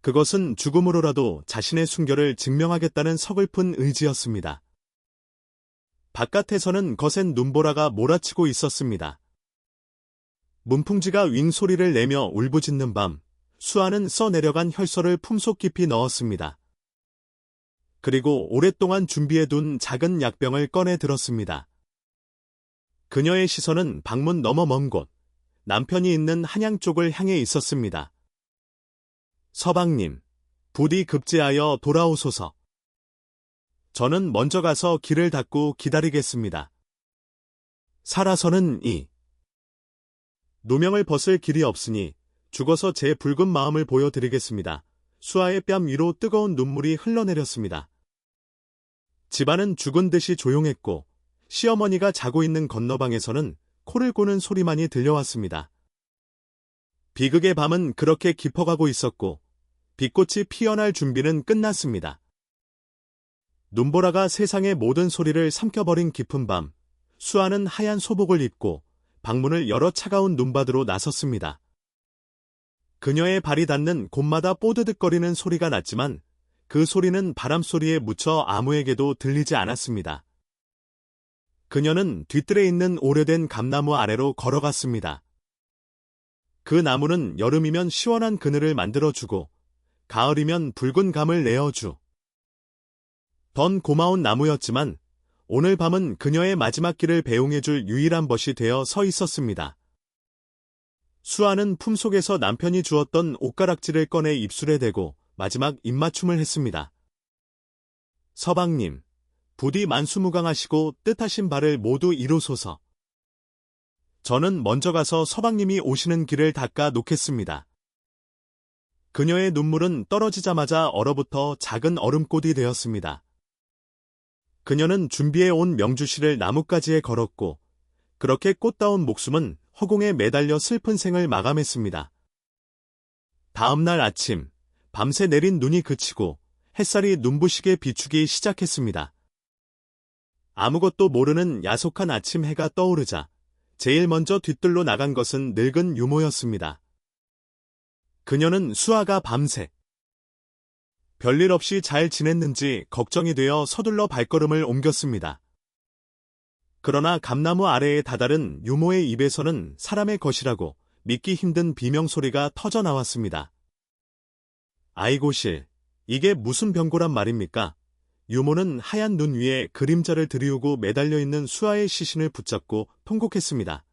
그것은 죽음으로라도 자신의 순결을 증명하겠다는 서글픈 의지였습니다. 바깥에서는 거센 눈보라가 몰아치고 있었습니다. 문풍지가 윙 소리를 내며 울부짖는 밤, 수아는 써내려간 혈서를 품속 깊이 넣었습니다. 그리고 오랫동안 준비해둔 작은 약병을 꺼내 들었습니다. 그녀의 시선은 방문 너머 먼 곳, 남편이 있는 한양 쪽을 향해 있었습니다. 서방님, 부디 급제하여 돌아오소서. 저는 먼저 가서 길을 닫고 기다리겠습니다. 살아서는 누명을 벗을 길이 없으니 죽어서 제 붉은 마음을 보여드리겠습니다. 수아의 뺨 위로 뜨거운 눈물이 흘러내렸습니다. 집안은 죽은 듯이 조용했고 시어머니가 자고 있는 건너방에서는 코를 고는 소리만이 들려왔습니다. 비극의 밤은 그렇게 깊어가고 있었고 빛꽃이 피어날 준비는 끝났습니다. 눈보라가 세상의 모든 소리를 삼켜버린 깊은 밤, 수아는 하얀 소복을 입고 방문을 열어 차가운 눈바드로 나섰습니다. 그녀의 발이 닿는 곳마다 뽀드득거리는 소리가 났지만 그 소리는 바람소리에 묻혀 아무에게도 들리지 않았습니다. 그녀는 뒤뜰에 있는 오래된 감나무 아래로 걸어갔습니다. 그 나무는 여름이면 시원한 그늘을 만들어주고 가을이면 붉은 감을 내어주. 던 고마운 나무였지만 오늘 밤은 그녀의 마지막 길을 배웅해줄 유일한 벗이 되어 서 있었습니다. 수아는 품속에서 남편이 주었던 옷가락지를 꺼내 입술에 대고 마지막 입맞춤을 했습니다. 서방님, 부디 만수무강하시고 뜻하신 바를 모두 이루소서. 저는 먼저 가서 서방님이 오시는 길을 닦아 놓겠습니다. 그녀의 눈물은 떨어지자마자 얼어붙어 작은 얼음꽃이 되었습니다. 그녀는 준비해온 명주실을 나뭇가지에 걸었고 그렇게 꽃다운 목숨은 허공에 매달려 슬픈 생을 마감했습니다. 다음 날 아침, 밤새 내린 눈이 그치고 햇살이 눈부시게 비추기 시작했습니다. 아무것도 모르는 야속한 아침 해가 떠오르자 제일 먼저 뒤뜰로 나간 것은 늙은 유모였습니다. 그녀는 수아가 밤새 별일 없이 잘 지냈는지 걱정이 되어 서둘러 발걸음을 옮겼습니다. 그러나 감나무 아래에 다다른 유모의 입에서는 사람의 것이라고 믿기 힘든 비명소리가 터져 나왔습니다. 아이고실, 이게 무슨 병고란 말입니까? 유모는 하얀 눈 위에 그림자를 들이우고 매달려 있는 수아의 시신을 붙잡고 통곡했습니다.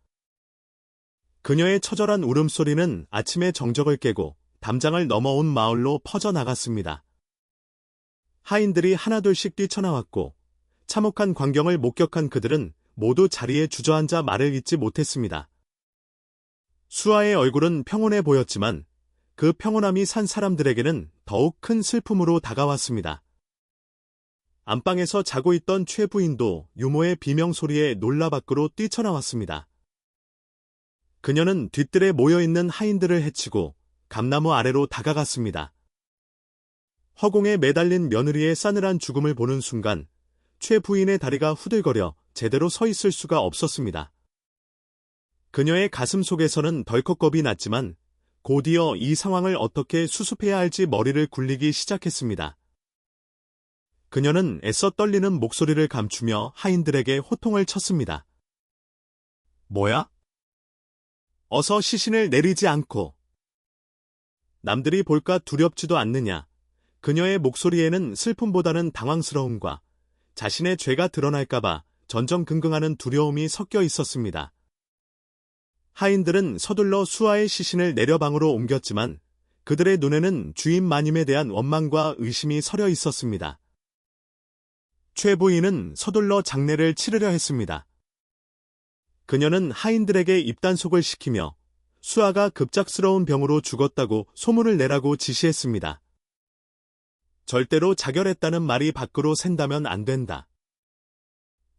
그녀의 처절한 울음소리는 아침의 정적을 깨고 담장을 넘어온 마을로 퍼져나갔습니다. 하인들이 하나둘씩 뛰쳐나왔고 참혹한 광경을 목격한 그들은 모두 자리에 주저앉아 말을 잇지 못했습니다. 수아의 얼굴은 평온해 보였지만 그 평온함이 산 사람들에게는 더욱 큰 슬픔으로 다가왔습니다. 안방에서 자고 있던 최 부인도 유모의 비명소리에 놀라 밖으로 뛰쳐나왔습니다. 그녀는 뒤뜰에 모여있는 하인들을 해치고 감나무 아래로 다가갔습니다. 허공에 매달린 며느리의 싸늘한 죽음을 보는 순간 최 부인의 다리가 후들거려 제대로 서 있을 수가 없었습니다. 그녀의 가슴 속에서는 덜컥 겁이 났지만 곧이어 이 상황을 어떻게 수습해야 할지 머리를 굴리기 시작했습니다. 그녀는 애써 떨리는 목소리를 감추며 하인들에게 호통을 쳤습니다. 뭐야? 어서 시신을 내리지 않고. 남들이 볼까 두렵지도 않느냐. 그녀의 목소리에는 슬픔보다는 당황스러움과 자신의 죄가 드러날까봐 전전긍긍하는 두려움이 섞여 있었습니다. 하인들은 서둘러 수아의 시신을 내려 방으로 옮겼지만 그들의 눈에는 주인 마님에 대한 원망과 의심이 서려 있었습니다. 최 부인은 서둘러 장례를 치르려 했습니다. 그녀는 하인들에게 입단속을 시키며 수아가 급작스러운 병으로 죽었다고 소문을 내라고 지시했습니다. 절대로 자결했다는 말이 밖으로 샌다면 안 된다.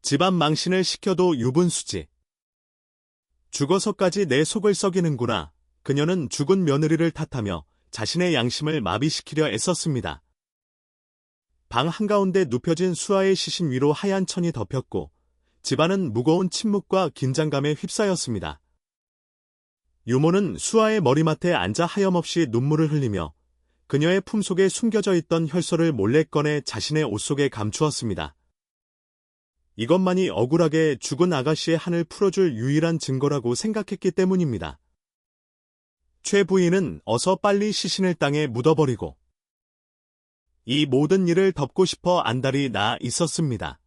집안 망신을 시켜도 유분수지. 죽어서까지 내 속을 썩이는구나. 그녀는 죽은 며느리를 탓하며 자신의 양심을 마비시키려 애썼습니다. 방 한가운데 눕혀진 수아의 시신 위로 하얀 천이 덮였고 집안은 무거운 침묵과 긴장감에 휩싸였습니다. 유모는 수아의 머리맡에 앉아 하염없이 눈물을 흘리며 그녀의 품속에 숨겨져 있던 혈서를 몰래 꺼내 자신의 옷 속에 감추었습니다. 이것만이 억울하게 죽은 아가씨의 한을 풀어줄 유일한 증거라고 생각했기 때문입니다. 최 부인은 어서 빨리 시신을 땅에 묻어버리고 이 모든 일을 덮고 싶어 안달이 나 있었습니다.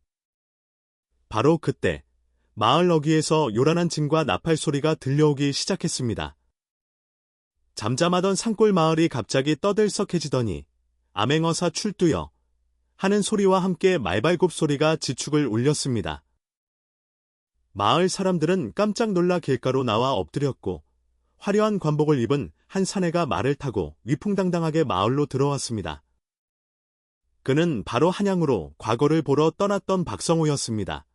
바로 그때 마을 어귀에서 요란한 징과 나팔 소리가 들려오기 시작했습니다. 잠잠하던 산골 마을이 갑자기 떠들썩해지더니 암행어사 출두여 하는 소리와 함께 말발굽 소리가 지축을 울렸습니다. 마을 사람들은 깜짝 놀라 길가로 나와 엎드렸고 화려한 관복을 입은 한 사내가 말을 타고 위풍당당하게 마을로 들어왔습니다. 그는 바로 한양으로 과거를 보러 떠났던 박성호였습니다.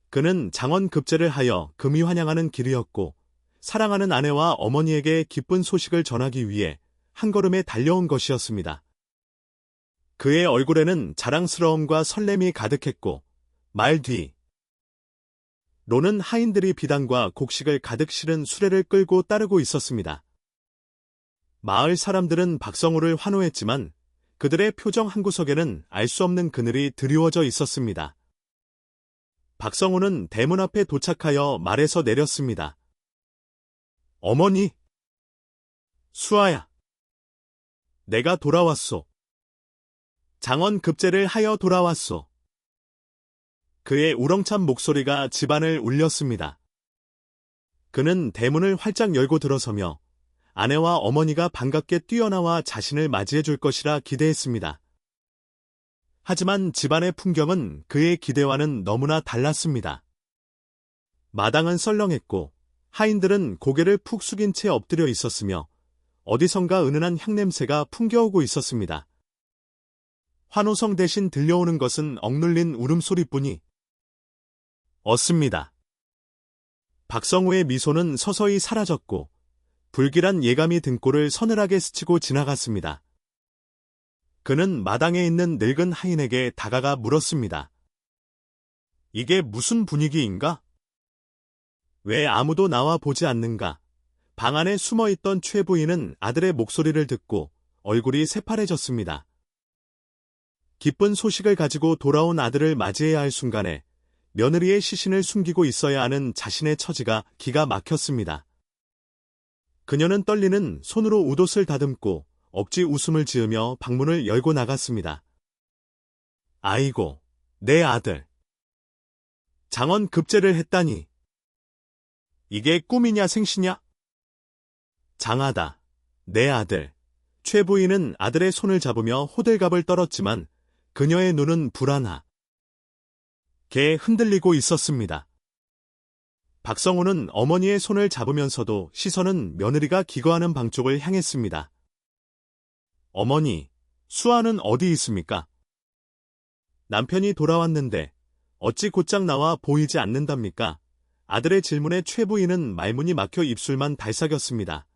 그는 장원급제를 하여 금이 환양하는 길이었고 사랑하는 아내와 어머니에게 기쁜 소식을 전하기 위해 한 걸음에 달려온 것이었습니다. 그의 얼굴에는 자랑스러움과 설렘이 가득했고 말 뒤 로는 하인들이 비단과 곡식을 가득 실은 수레를 끌고 따르고 있었습니다. 마을 사람들은 박성호를 환호했지만 그들의 표정 한구석에는 알 수 없는 그늘이 드리워져 있었습니다. 박성호는 대문 앞에 도착하여 말에서 내렸습니다. 어머니! 수아야! 내가 돌아왔소. 장원급제를 하여 돌아왔소. 그의 우렁찬 목소리가 집안을 울렸습니다. 그는 대문을 활짝 열고 들어서며 아내와 어머니가 반갑게 뛰어나와 자신을 맞이해 줄 것이라 기대했습니다. 하지만 집안의 풍경은 그의 기대와는 너무나 달랐습니다. 마당은 썰렁했고 하인들은 고개를 푹 숙인 채 엎드려 있었으며 어디선가 은은한 향냄새가 풍겨오고 있었습니다. 환호성 대신 들려오는 것은 억눌린 울음소리뿐이 없습니다. 박성호의 미소는 서서히 사라졌고 불길한 예감이 등골을 서늘하게 스치고 지나갔습니다. 그는 마당에 있는 늙은 하인에게 다가가 물었습니다. 이게 무슨 분위기인가? 왜 아무도 나와 보지 않는가? 방 안에 숨어있던 최 부인은 아들의 목소리를 듣고 얼굴이 새파래졌습니다. 기쁜 소식을 가지고 돌아온 아들을 맞이해야 할 순간에 며느리의 시신을 숨기고 있어야 하는 자신의 처지가 기가 막혔습니다. 그녀는 떨리는 손으로 웃옷을 다듬고 억지 웃음을 지으며 방문을 열고 나갔습니다. 아이고, 내 아들. 장원급제를 했다니. 이게 꿈이냐 생시냐? 장하다, 내 아들. 최 부인은 아들의 손을 잡으며 호들갑을 떨었지만 그녀의 눈은 불안하게 흔들리고 있었습니다. 박성호는 어머니의 손을 잡으면서도 시선은 며느리가 기거하는 방 쪽을 향했습니다. 어머니, 수아는 어디 있습니까? 남편이 돌아왔는데 어찌 곧장 나와 보이지 않는답니까? 아들의 질문에 최 부인은 말문이 막혀 입술만 달싹였습니다.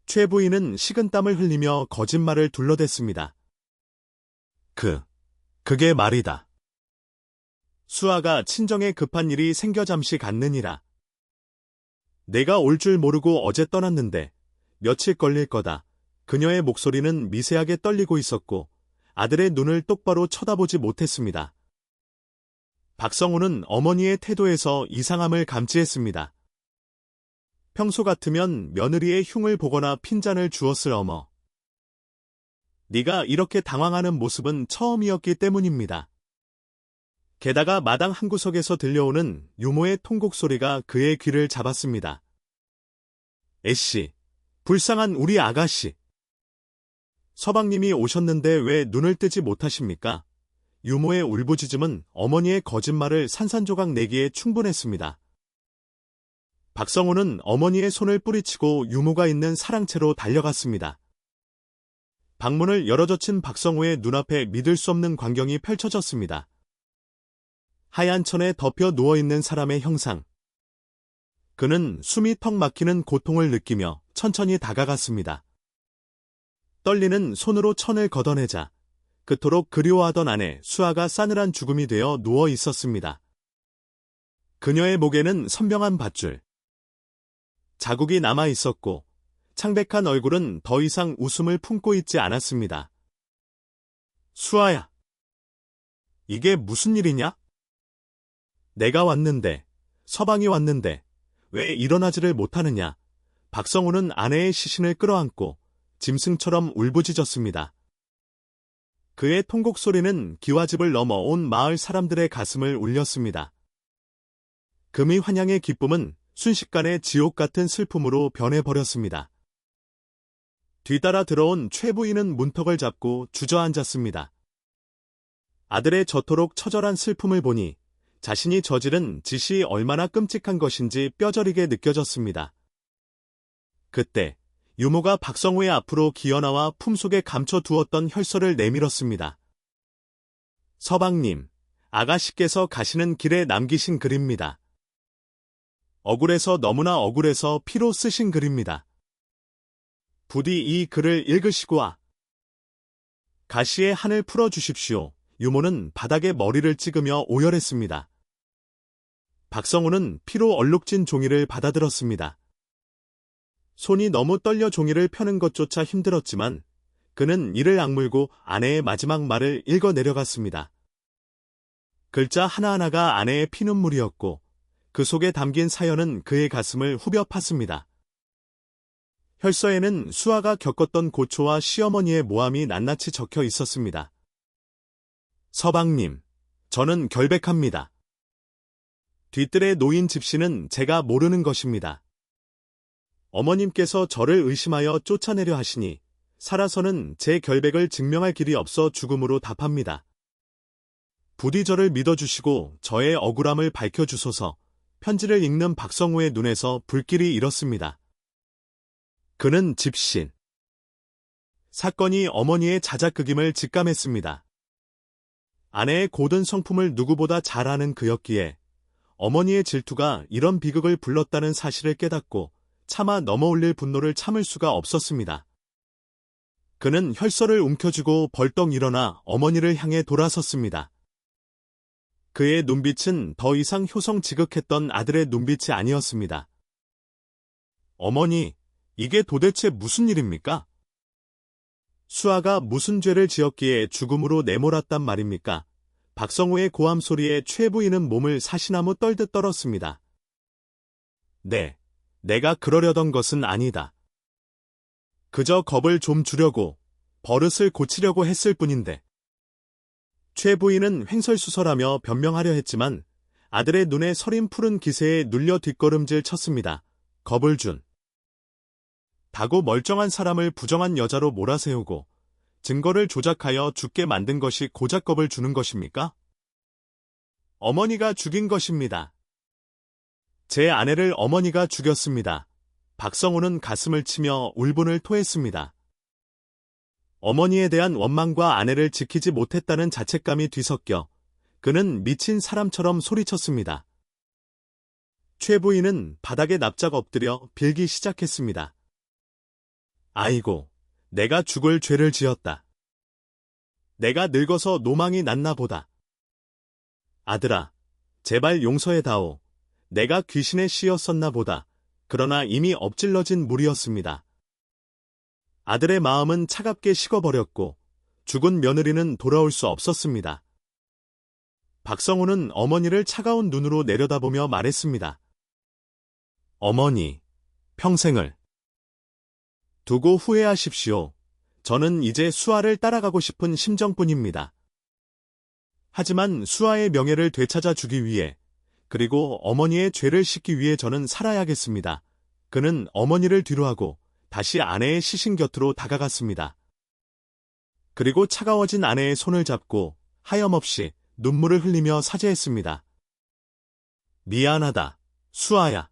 최 부인은 식은땀을 흘리며 거짓말을 둘러댔습니다. 그게 말이다. 수아가 친정에 급한 일이 생겨 잠시 갔느니라. 내가 올 줄 모르고 어제 떠났는데 며칠 걸릴 거다. 그녀의 목소리는 미세하게 떨리고 있었고 아들의 눈을 똑바로 쳐다보지 못했습니다. 박성호는 어머니의 태도에서 이상함을 감지했습니다. 평소 같으면 며느리의 흉을 보거나 핀잔을 주었을 어머. 네가 이렇게 당황하는 모습은 처음이었기 때문입니다. 게다가 마당 한구석에서 들려오는 유모의 통곡 소리가 그의 귀를 잡았습니다. 애씨, 불쌍한 우리 아가씨. 서방님이 오셨는데 왜 눈을 뜨지 못하십니까? 유모의 울부짖음은 어머니의 거짓말을 산산조각 내기에 충분했습니다. 박성호는 어머니의 손을 뿌리치고 유모가 있는 사랑채로 달려갔습니다. 방문을 열어젖힌 박성호의 눈앞에 믿을 수 없는 광경이 펼쳐졌습니다. 하얀 천에 덮여 누워있는 사람의 형상. 그는 숨이 턱 막히는 고통을 느끼며 천천히 다가갔습니다. 떨리는 손으로 천을 걷어내자 그토록 그리워하던 아내 수아가 싸늘한 죽음이 되어 누워 있었습니다. 그녀의 목에는 선명한 밧줄, 자국이 남아 있었고 창백한 얼굴은 더 이상 웃음을 품고 있지 않았습니다. 수아야, 이게 무슨 일이냐? 내가 왔는데, 서방이 왔는데 왜 일어나지를 못하느냐? 박성우는 아내의 시신을 끌어안고 짐승처럼 울부짖었습니다. 그의 통곡 소리는 기와집을 넘어 온 마을 사람들의 가슴을 울렸습니다. 금이 환향의 기쁨은 순식간에 지옥 같은 슬픔으로 변해버렸습니다. 뒤따라 들어온 최 부인은 문턱을 잡고 주저앉았습니다. 아들의 저토록 처절한 슬픔을 보니 자신이 저지른 짓이 얼마나 끔찍한 것인지 뼈저리게 느껴졌습니다. 그때 유모가 박성우의 앞으로 기어나와 품속에 감춰두었던 혈서를 내밀었습니다. 서방님, 아가씨께서 가시는 길에 남기신 글입니다. 억울해서 너무나 억울해서 피로 쓰신 글입니다. 부디 이 글을 읽으시고 가시의 한을 풀어주십시오. 유모는 바닥에 머리를 찍으며 오열했습니다. 박성우는 피로 얼룩진 종이를 받아들었습니다. 손이 너무 떨려 종이를 펴는 것조차 힘들었지만 그는 이를 악물고 아내의 마지막 말을 읽어 내려갔습니다. 글자 하나하나가 아내의 피눈물이었고 그 속에 담긴 사연은 그의 가슴을 후벼 팠습니다. 혈서에는 수아가 겪었던 고초와 시어머니의 모함이 낱낱이 적혀 있었습니다. 서방님, 저는 결백합니다. 뒤뜰에 놓인 집시는 제가 모르는 것입니다. 어머님께서 저를 의심하여 쫓아내려 하시니 살아서는 제 결백을 증명할 길이 없어 죽음으로 답합니다. 부디 저를 믿어주시고 저의 억울함을 밝혀주소서. 편지를 읽는 박성우의 눈에서 불길이 일었습니다. 그는 집신. 사건이 어머니의 자작극임을 직감했습니다. 아내의 고든 성품을 누구보다 잘 아는 그였기에 어머니의 질투가 이런 비극을 불렀다는 사실을 깨닫고 차마 넘어올릴 분노를 참을 수가 없었습니다. 그는 혈서를 움켜쥐고 벌떡 일어나 어머니를 향해 돌아섰습니다. 그의 눈빛은 더 이상 효성지극했던 아들의 눈빛이 아니었습니다. 어머니, 이게 도대체 무슨 일입니까? 수아가 무슨 죄를 지었기에 죽음으로 내몰았단 말입니까? 박성우의 고함 소리에 최 부인은 몸을 사시나무 떨듯 떨었습니다. 네, 내가 그러려던 것은 아니다. 그저 겁을 좀 주려고, 버릇을 고치려고 했을 뿐인데. 최 부인은 횡설수설하며 변명하려 했지만 아들의 눈에 서린 푸른 기세에 눌려 뒷걸음질 쳤습니다. 겁을 준. 다고 멀쩡한 사람을 부정한 여자로 몰아세우고 증거를 조작하여 죽게 만든 것이 고작 겁을 주는 것입니까? 어머니가 죽인 것입니다. 제 아내를 어머니가 죽였습니다. 박성우는 가슴을 치며 울분을 토했습니다. 어머니에 대한 원망과 아내를 지키지 못했다는 자책감이 뒤섞여 그는 미친 사람처럼 소리쳤습니다. 최 부인은 바닥에 납작 엎드려 빌기 시작했습니다. 아이고, 내가 죽을 죄를 지었다. 내가 늙어서 노망이 났나 보다. 아들아, 제발 용서해다오. 내가 귀신에 씌었었나 보다. 그러나 이미 엎질러진 물이었습니다. 아들의 마음은 차갑게 식어버렸고 죽은 며느리는 돌아올 수 없었습니다. 박성우는 어머니를 차가운 눈으로 내려다보며 말했습니다. 어머니, 평생을 두고 후회하십시오. 저는 이제 수아를 따라가고 싶은 심정뿐입니다. 하지만 수아의 명예를 되찾아 주기 위해 그리고 어머니의 죄를 씻기 위해 저는 살아야겠습니다. 그는 어머니를 뒤로하고 다시 아내의 시신 곁으로 다가갔습니다. 그리고 차가워진 아내의 손을 잡고 하염없이 눈물을 흘리며 사죄했습니다. 미안하다, 수아야.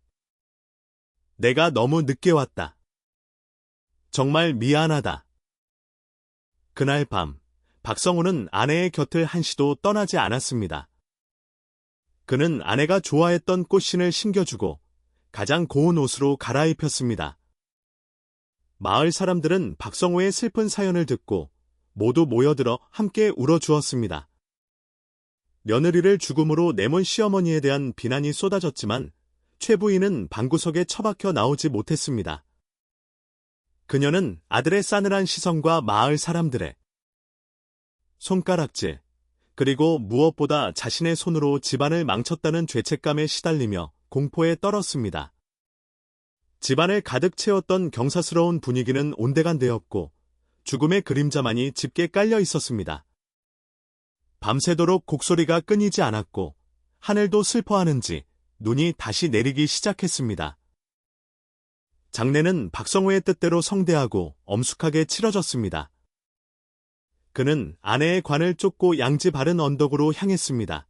내가 너무 늦게 왔다. 정말 미안하다. 그날 밤, 박성우는 아내의 곁을 한시도 떠나지 않았습니다. 그는 아내가 좋아했던 꽃신을 신겨주고 가장 고운 옷으로 갈아입혔습니다. 마을 사람들은 박성우의 슬픈 사연을 듣고 모두 모여들어 함께 울어주었습니다. 며느리를 죽음으로 내몬 시어머니에 대한 비난이 쏟아졌지만 최 부인은 방구석에 처박혀 나오지 못했습니다. 그녀는 아들의 싸늘한 시선과 마을 사람들의 손가락질, 그리고 무엇보다 자신의 손으로 집안을 망쳤다는 죄책감에 시달리며 공포에 떨었습니다. 집안을 가득 채웠던 경사스러운 분위기는 온데간데였고 죽음의 그림자만이 짙게 깔려 있었습니다. 밤새도록 곡소리가 끊이지 않았고 하늘도 슬퍼하는지 눈이 다시 내리기 시작했습니다. 장례는 박성호의 뜻대로 성대하고 엄숙하게 치러졌습니다. 그는 아내의 관을 쫓고 양지 바른 언덕으로 향했습니다.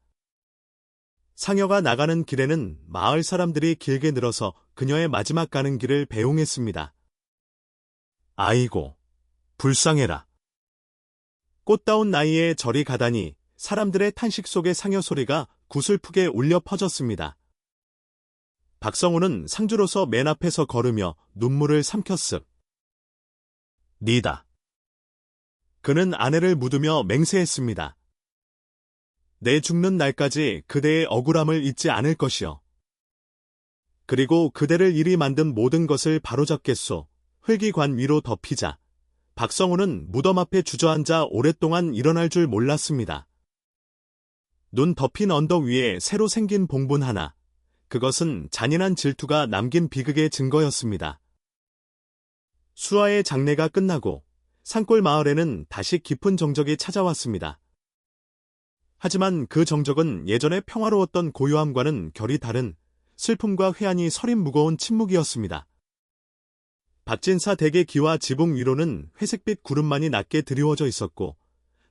상여가 나가는 길에는 마을 사람들이 길게 늘어서 그녀의 마지막 가는 길을 배웅했습니다. 아이고, 불쌍해라. 꽃다운 나이에 저리 가다니 사람들의 탄식 속의 상여 소리가 구슬프게 울려 퍼졌습니다. 박성호는 상주로서 맨 앞에서 걸으며 눈물을 삼켰습. 니다. 그는 아내를 묻으며 맹세했습니다. 내 죽는 날까지 그대의 억울함을 잊지 않을 것이요. 그리고 그대를 이리 만든 모든 것을 바로잡겠소. 흙이 관 위로 덮이자 박성호는 무덤 앞에 주저앉아 오랫동안 일어날 줄 몰랐습니다. 눈 덮인 언덕 위에 새로 생긴 봉분 하나, 그것은 잔인한 질투가 남긴 비극의 증거였습니다. 수아의 장례가 끝나고 산골 마을에는 다시 깊은 정적이 찾아왔습니다. 하지만 그 정적은 예전에 평화로웠던 고요함과는 결이 다른 슬픔과 회한이 서린 무거운 침묵이었습니다. 박진사 댁의 기와 지붕 위로는 회색빛 구름만이 낮게 드리워져 있었고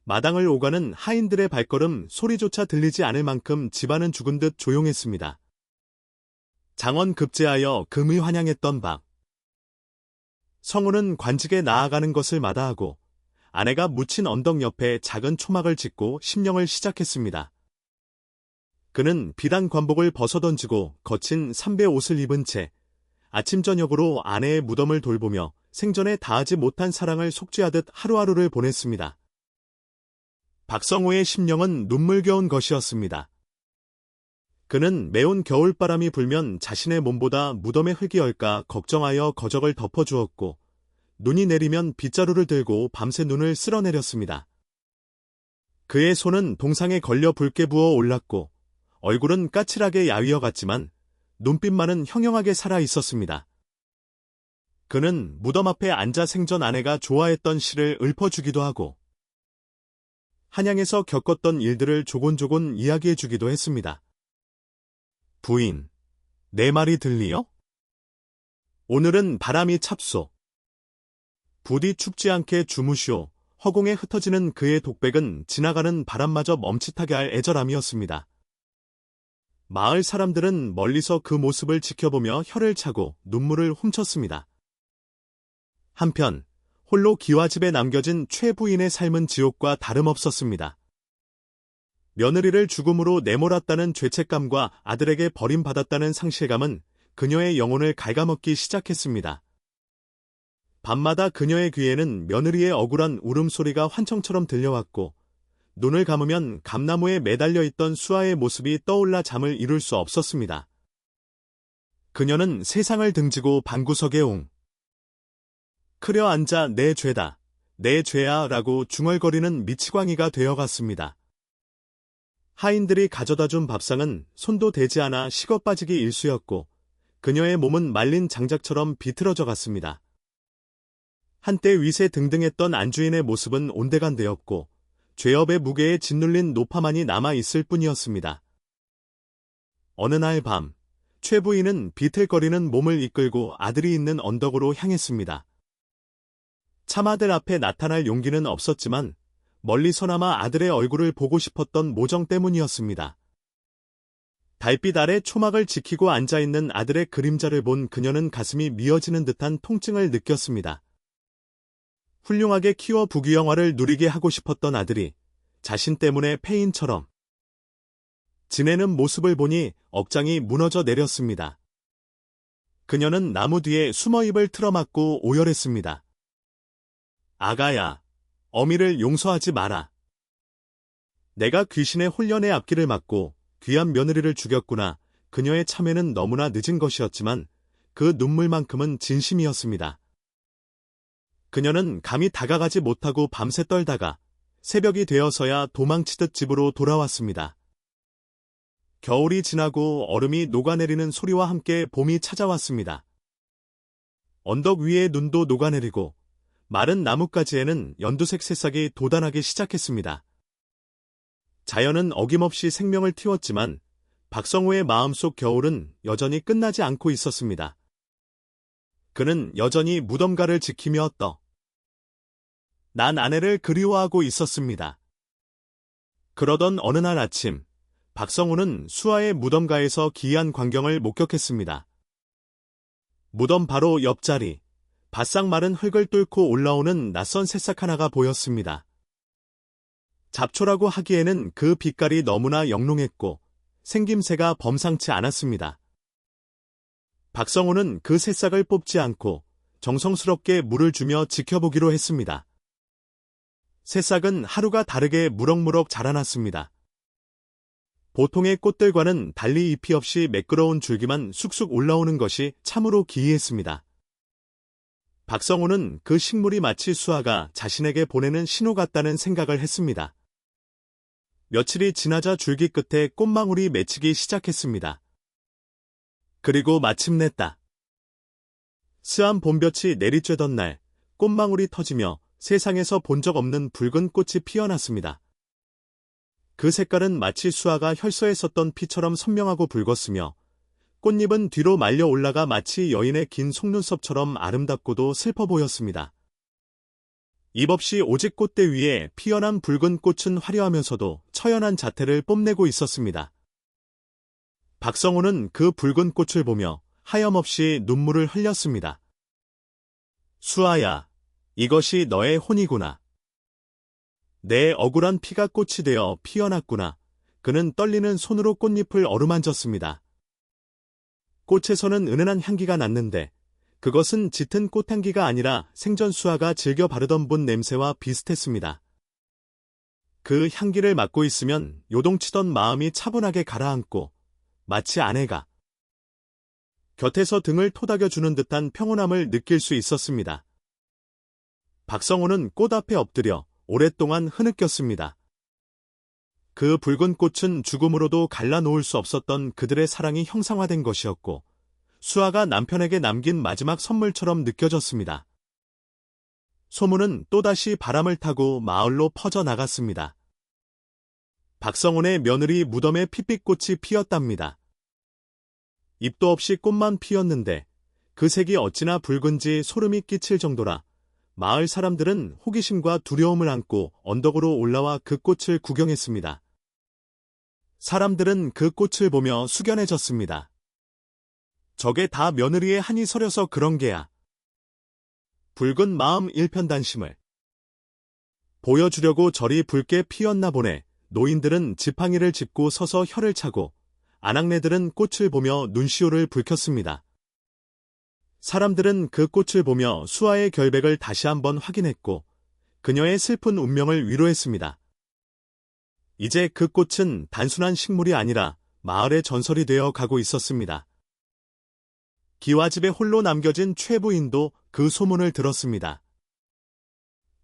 마당을 오가는 하인들의 발걸음 소리조차 들리지 않을 만큼 집안은 죽은 듯 조용했습니다. 장원 급제하여 금이 환영했던 밤. 성우는 관직에 나아가는 것을 마다하고 아내가 묻힌 언덕 옆에 작은 초막을 짓고 심령을 시작했습니다. 그는 비단 관복을 벗어던지고 거친 삼배 옷을 입은 채 아침 저녁으로 아내의 무덤을 돌보며 생전에 다하지 못한 사랑을 속죄하듯 하루하루를 보냈습니다. 박성호의 심령은 눈물겨운 것이었습니다. 그는 매운 겨울바람이 불면 자신의 몸보다 무덤의 흙이 얼까 걱정하여 거적을 덮어주었고 눈이 내리면 빗자루를 들고 밤새 눈을 쓸어내렸습니다. 그의 손은 동상에 걸려 붉게 부어 올랐고 얼굴은 까칠하게 야위어 갔지만 눈빛만은 형형하게 살아 있었습니다. 그는 무덤 앞에 앉아 생전 아내가 좋아했던 시를 읊어주기도 하고 한양에서 겪었던 일들을 조곤조곤 이야기해주기도 했습니다. 부인, 내 말이 들리요? 오늘은 바람이 찹소. 부디 춥지 않게 주무시오. 허공에 흩어지는 그의 독백은 지나가는 바람마저 멈칫하게 할 애절함이었습니다. 마을 사람들은 멀리서 그 모습을 지켜보며 혀를 차고 눈물을 훔쳤습니다. 한편 홀로 기와집에 남겨진 최 부인의 삶은 지옥과 다름없었습니다. 며느리를 죽음으로 내몰았다는 죄책감과 아들에게 버림받았다는 상실감은 그녀의 영혼을 갉아먹기 시작했습니다. 밤마다 그녀의 귀에는 며느리의 억울한 울음소리가 환청처럼 들려왔고 눈을 감으면 감나무에 매달려 있던 수아의 모습이 떠올라 잠을 이룰 수 없었습니다. 그녀는 세상을 등지고 방구석에 크려 앉아 내 죄다, 내 죄야 라고 중얼거리는 미치광이가 되어갔습니다. 하인들이 가져다준 밥상은 손도 대지 않아 식어 빠지기 일쑤였고 그녀의 몸은 말린 장작처럼 비틀어져 갔습니다. 한때 위세 등등했던 안주인의 모습은 온데간데였고 죄업의 무게에 짓눌린 노파만이 남아있을 뿐이었습니다. 어느 날 밤, 최 부인은 비틀거리는 몸을 이끌고 아들이 있는 언덕으로 향했습니다. 참아들 앞에 나타날 용기는 없었지만 멀리서나마 아들의 얼굴을 보고 싶었던 모정 때문이었습니다. 달빛 아래 초막을 지키고 앉아있는 아들의 그림자를 본 그녀는 가슴이 미어지는 듯한 통증을 느꼈습니다. 훌륭하게 키워 부귀영화를 누리게 하고 싶었던 아들이 자신 때문에 폐인처럼 지내는 모습을 보니 억장이 무너져 내렸습니다. 그녀는 나무 뒤에 숨어 입을 틀어막고 오열했습니다. 아가야, 어미를 용서하지 마라. 내가 귀신의 홀연의 앞길을 막고 귀한 며느리를 죽였구나. 그녀의 참회는 너무나 늦은 것이었지만 그 눈물만큼은 진심이었습니다. 그녀는 감히 다가가지 못하고 밤새 떨다가 새벽이 되어서야 도망치듯 집으로 돌아왔습니다. 겨울이 지나고 얼음이 녹아내리는 소리와 함께 봄이 찾아왔습니다. 언덕 위에 눈도 녹아내리고 마른 나뭇가지에는 연두색 새싹이 돋아나기 시작했습니다. 자연은 어김없이 생명을 틔웠지만 박성호의 마음속 겨울은 여전히 끝나지 않고 있었습니다. 그는 여전히 무덤가를 지키며 난 아내를 그리워하고 있었습니다. 그러던 어느 날 아침, 박성호는 수아의 무덤가에서 기이한 광경을 목격했습니다. 무덤 바로 옆자리, 바싹 마른 흙을 뚫고 올라오는 낯선 새싹 하나가 보였습니다. 잡초라고 하기에는 그 빛깔이 너무나 영롱했고 생김새가 범상치 않았습니다. 박성호는 그 새싹을 뽑지 않고 정성스럽게 물을 주며 지켜보기로 했습니다. 새싹은 하루가 다르게 무럭무럭 자라났습니다. 보통의 꽃들과는 달리 잎이 없이 매끄러운 줄기만 쑥쑥 올라오는 것이 참으로 기이했습니다. 박성호는 그 식물이 마치 수아가 자신에게 보내는 신호 같다는 생각을 했습니다. 며칠이 지나자 줄기 끝에 꽃망울이 맺히기 시작했습니다. 그리고 마침내 스한 봄볕이 내리쬐던 날 꽃망울이 터지며 세상에서 본 적 없는 붉은 꽃이 피어났습니다. 그 색깔은 마치 수아가 혈서에 썼던 피처럼 선명하고 붉었으며 꽃잎은 뒤로 말려 올라가 마치 여인의 긴 속눈썹처럼 아름답고도 슬퍼 보였습니다. 입 없이 오직 꽃대 위에 피어난 붉은 꽃은 화려하면서도 처연한 자태를 뽐내고 있었습니다. 박성호는 그 붉은 꽃을 보며 하염없이 눈물을 흘렸습니다. 수아야, 이것이 너의 혼이구나. 내 억울한 피가 꽃이 되어 피어났구나. 그는 떨리는 손으로 꽃잎을 어루만졌습니다. 꽃에서는 은은한 향기가 났는데 그것은 짙은 꽃향기가 아니라 생전 수아가 즐겨 바르던 분 냄새와 비슷했습니다. 그 향기를 맡고 있으면 요동치던 마음이 차분하게 가라앉고 마치 아내가 곁에서 등을 토닥여주는 듯한 평온함을 느낄 수 있었습니다. 박성호는 꽃 앞에 엎드려 오랫동안 흐느꼈습니다. 그 붉은 꽃은 죽음으로도 갈라놓을 수 없었던 그들의 사랑이 형상화된 것이었고 수아가 남편에게 남긴 마지막 선물처럼 느껴졌습니다. 소문은 또다시 바람을 타고 마을로 퍼져나갔습니다. 박성훈의 며느리 무덤에 핏빛꽃이 피었답니다. 잎도 없이 꽃만 피었는데 그 색이 어찌나 붉은지 소름이 끼칠 정도라 마을 사람들은 호기심과 두려움을 안고 언덕으로 올라와 그 꽃을 구경했습니다. 사람들은 그 꽃을 보며 숙연해졌습니다. 저게 다 며느리의 한이 서려서 그런 게야. 붉은 마음 일편단심을 보여주려고 저리 붉게 피었나 보네. 노인들은 지팡이를 짚고 서서 혀를 차고 아낙네들은 꽃을 보며 눈시울을 붉혔습니다. 사람들은 그 꽃을 보며 수아의 결백을 다시 한번 확인했고 그녀의 슬픈 운명을 위로했습니다. 이제 그 꽃은 단순한 식물이 아니라 마을의 전설이 되어 가고 있었습니다. 기와집에 홀로 남겨진 최 부인도 그 소문을 들었습니다.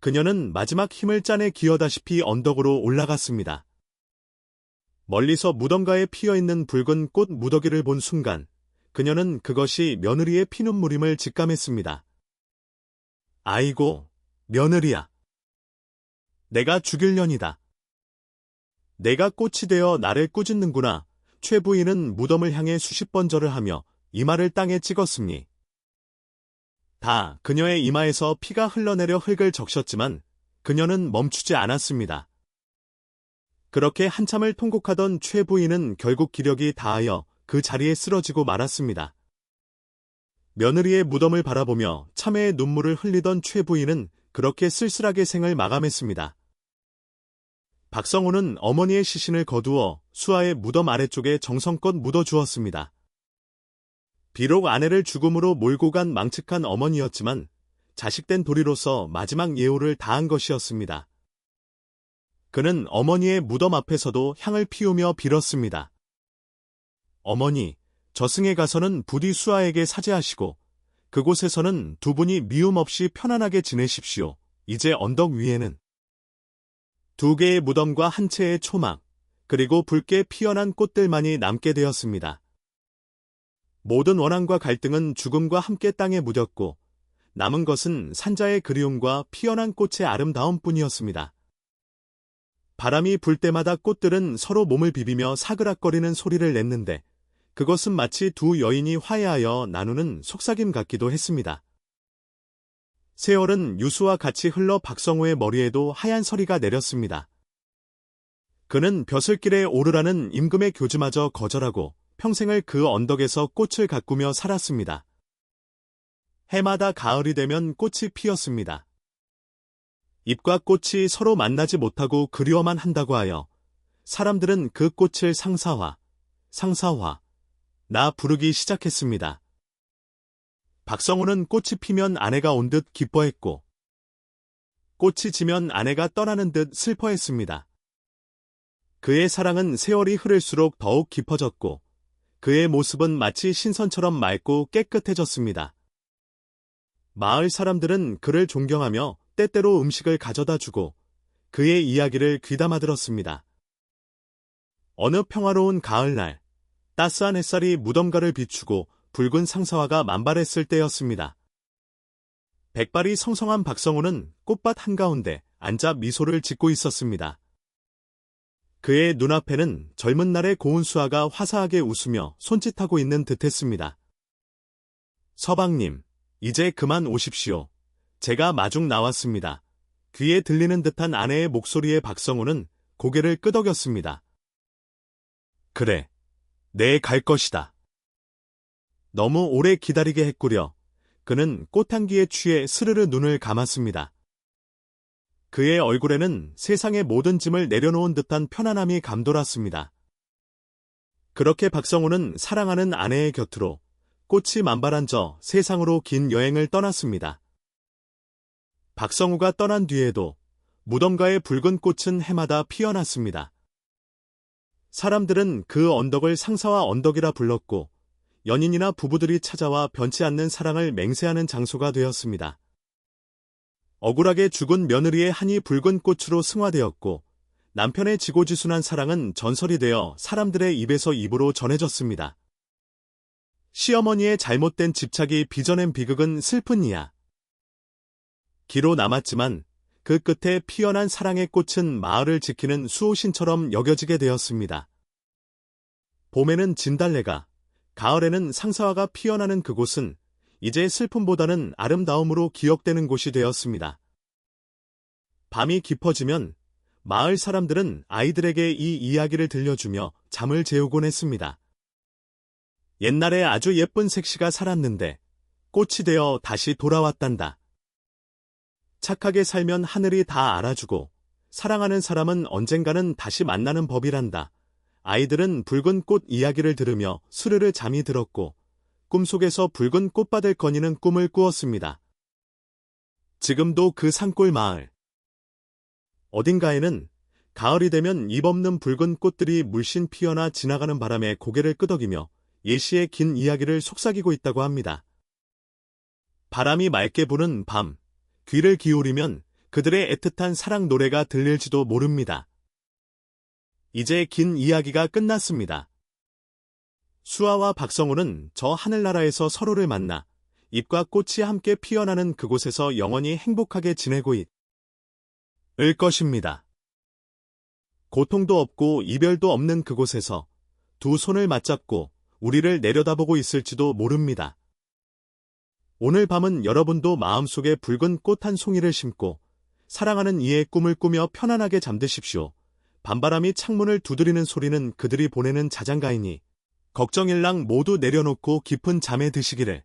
그녀는 마지막 힘을 짜내 기어다시피 언덕으로 올라갔습니다. 멀리서 무덤가에 피어있는 붉은 꽃 무더기를 본 순간 그녀는 그것이 며느리의 피눈물임을 직감했습니다. 아이고, 며느리야. 내가 죽일년이다. 내가 꽃이 되어 나를 꾸짖는구나. 최 부인은 무덤을 향해 수십 번 절을 하며 이마를 땅에 찍었으니 다 그녀의 이마에서 피가 흘러내려 흙을 적셨지만 그녀는 멈추지 않았습니다. 그렇게 한참을 통곡하던 최 부인은 결국 기력이 다하여 그 자리에 쓰러지고 말았습니다. 며느리의 무덤을 바라보며 참회의 눈물을 흘리던 최 부인은 그렇게 쓸쓸하게 생을 마감했습니다. 박성호는 어머니의 시신을 거두어 수아의 무덤 아래쪽에 정성껏 묻어주었습니다. 비록 아내를 죽음으로 몰고 간 망측한 어머니였지만 자식된 도리로서 마지막 예우를 다한 것이었습니다. 그는 어머니의 무덤 앞에서도 향을 피우며 빌었습니다. 어머니, 저승에 가서는 부디 수아에게 사죄하시고 그곳에서는 두 분이 미움 없이 편안하게 지내십시오. 이제 언덕 위에는 두 개의 무덤과 한 채의 초막, 그리고 붉게 피어난 꽃들만이 남게 되었습니다. 모든 원한과 갈등은 죽음과 함께 땅에 묻었고 남은 것은 산자의 그리움과 피어난 꽃의 아름다움뿐이었습니다. 바람이 불 때마다 꽃들은 서로 몸을 비비며 사그락거리는 소리를 냈는데 그것은 마치 두 여인이 화해하여 나누는 속삭임 같기도 했습니다. 세월은 유수와 같이 흘러 박성우의 머리에도 하얀 서리가 내렸습니다. 그는 벼슬길에 오르라는 임금의 교주마저 거절하고 평생을 그 언덕에서 꽃을 가꾸며 살았습니다. 해마다 가을이 되면 꽃이 피었습니다. 잎과 꽃이 서로 만나지 못하고 그리워만 한다고 하여 사람들은 그 꽃을 상사화, 나 부르기 시작했습니다. 박성우는 꽃이 피면 아내가 온 듯 기뻐했고 꽃이 지면 아내가 떠나는 듯 슬퍼했습니다. 그의 사랑은 세월이 흐를수록 더욱 깊어졌고 그의 모습은 마치 신선처럼 맑고 깨끗해졌습니다. 마을 사람들은 그를 존경하며 때때로 음식을 가져다 주고 그의 이야기를 귀담아 들었습니다. 어느 평화로운 가을날, 따스한 햇살이 무덤가를 비추고 붉은 상사화가 만발했을 때였습니다. 백발이 성성한 박성우는 꽃밭 한가운데 앉아 미소를 짓고 있었습니다. 그의 눈앞에는 젊은 날의 고운 수아가 화사하게 웃으며 손짓하고 있는 듯했습니다. 서방님, 이제 그만 오십시오. 제가 마중 나왔습니다. 귀에 들리는 듯한 아내의 목소리에 박성우는 고개를 끄덕였습니다. 그래, 내 갈 것이다. 너무 오래 기다리게 했구려. 그는 꽃향기에 취해 스르르 눈을 감았습니다. 그의 얼굴에는 세상의 모든 짐을 내려놓은 듯한 편안함이 감돌았습니다. 그렇게 박성우는 사랑하는 아내의 곁으로 꽃이 만발한 저 세상으로 긴 여행을 떠났습니다. 박성우가 떠난 뒤에도 무덤가의 붉은 꽃은 해마다 피어났습니다. 사람들은 그 언덕을 상사화 언덕이라 불렀고 연인이나 부부들이 찾아와 변치 않는 사랑을 맹세하는 장소가 되었습니다. 억울하게 죽은 며느리의 한이 붉은 꽃으로 승화되었고 남편의 지고지순한 사랑은 전설이 되어 사람들의 입에서 입으로 전해졌습니다. 시어머니의 잘못된 집착이 빚어낸 비극은 슬픈 이야. 기로 남았지만 그 끝에 피어난 사랑의 꽃은 마을을 지키는 수호신처럼 여겨지게 되었습니다. 봄에는 진달래가, 가을에는 상사화가 피어나는 그곳은 이제 슬픔보다는 아름다움으로 기억되는 곳이 되었습니다. 밤이 깊어지면 마을 사람들은 아이들에게 이 이야기를 들려주며 잠을 재우곤 했습니다. 옛날에 아주 예쁜 색시가 살았는데 꽃이 되어 다시 돌아왔단다. 착하게 살면 하늘이 다 알아주고 사랑하는 사람은 언젠가는 다시 만나는 법이란다. 아이들은 붉은 꽃 이야기를 들으며 스르르 잠이 들었고 꿈속에서 붉은 꽃밭을 거니는 꿈을 꾸었습니다. 지금도 그 산골 마을 어딘가에는 가을이 되면 입 없는 붉은 꽃들이 물씬 피어나 지나가는 바람에 고개를 끄덕이며 예시의 긴 이야기를 속삭이고 있다고 합니다. 바람이 맑게 부는 밤, 귀를 기울이면 그들의 애틋한 사랑 노래가 들릴지도 모릅니다. 이제 긴 이야기가 끝났습니다. 수아와 박성우는 저 하늘나라에서 서로를 만나 잎과 꽃이 함께 피어나는 그곳에서 영원히 행복하게 지내고 있을 것입니다. 고통도 없고 이별도 없는 그곳에서 두 손을 맞잡고 우리를 내려다보고 있을지도 모릅니다. 오늘 밤은 여러분도 마음속에 붉은 꽃 한 송이를 심고 사랑하는 이의 꿈을 꾸며 편안하게 잠드십시오. 밤바람이 창문을 두드리는 소리는 그들이 보내는 자장가이니 걱정일랑 모두 내려놓고 깊은 잠에 드시기를.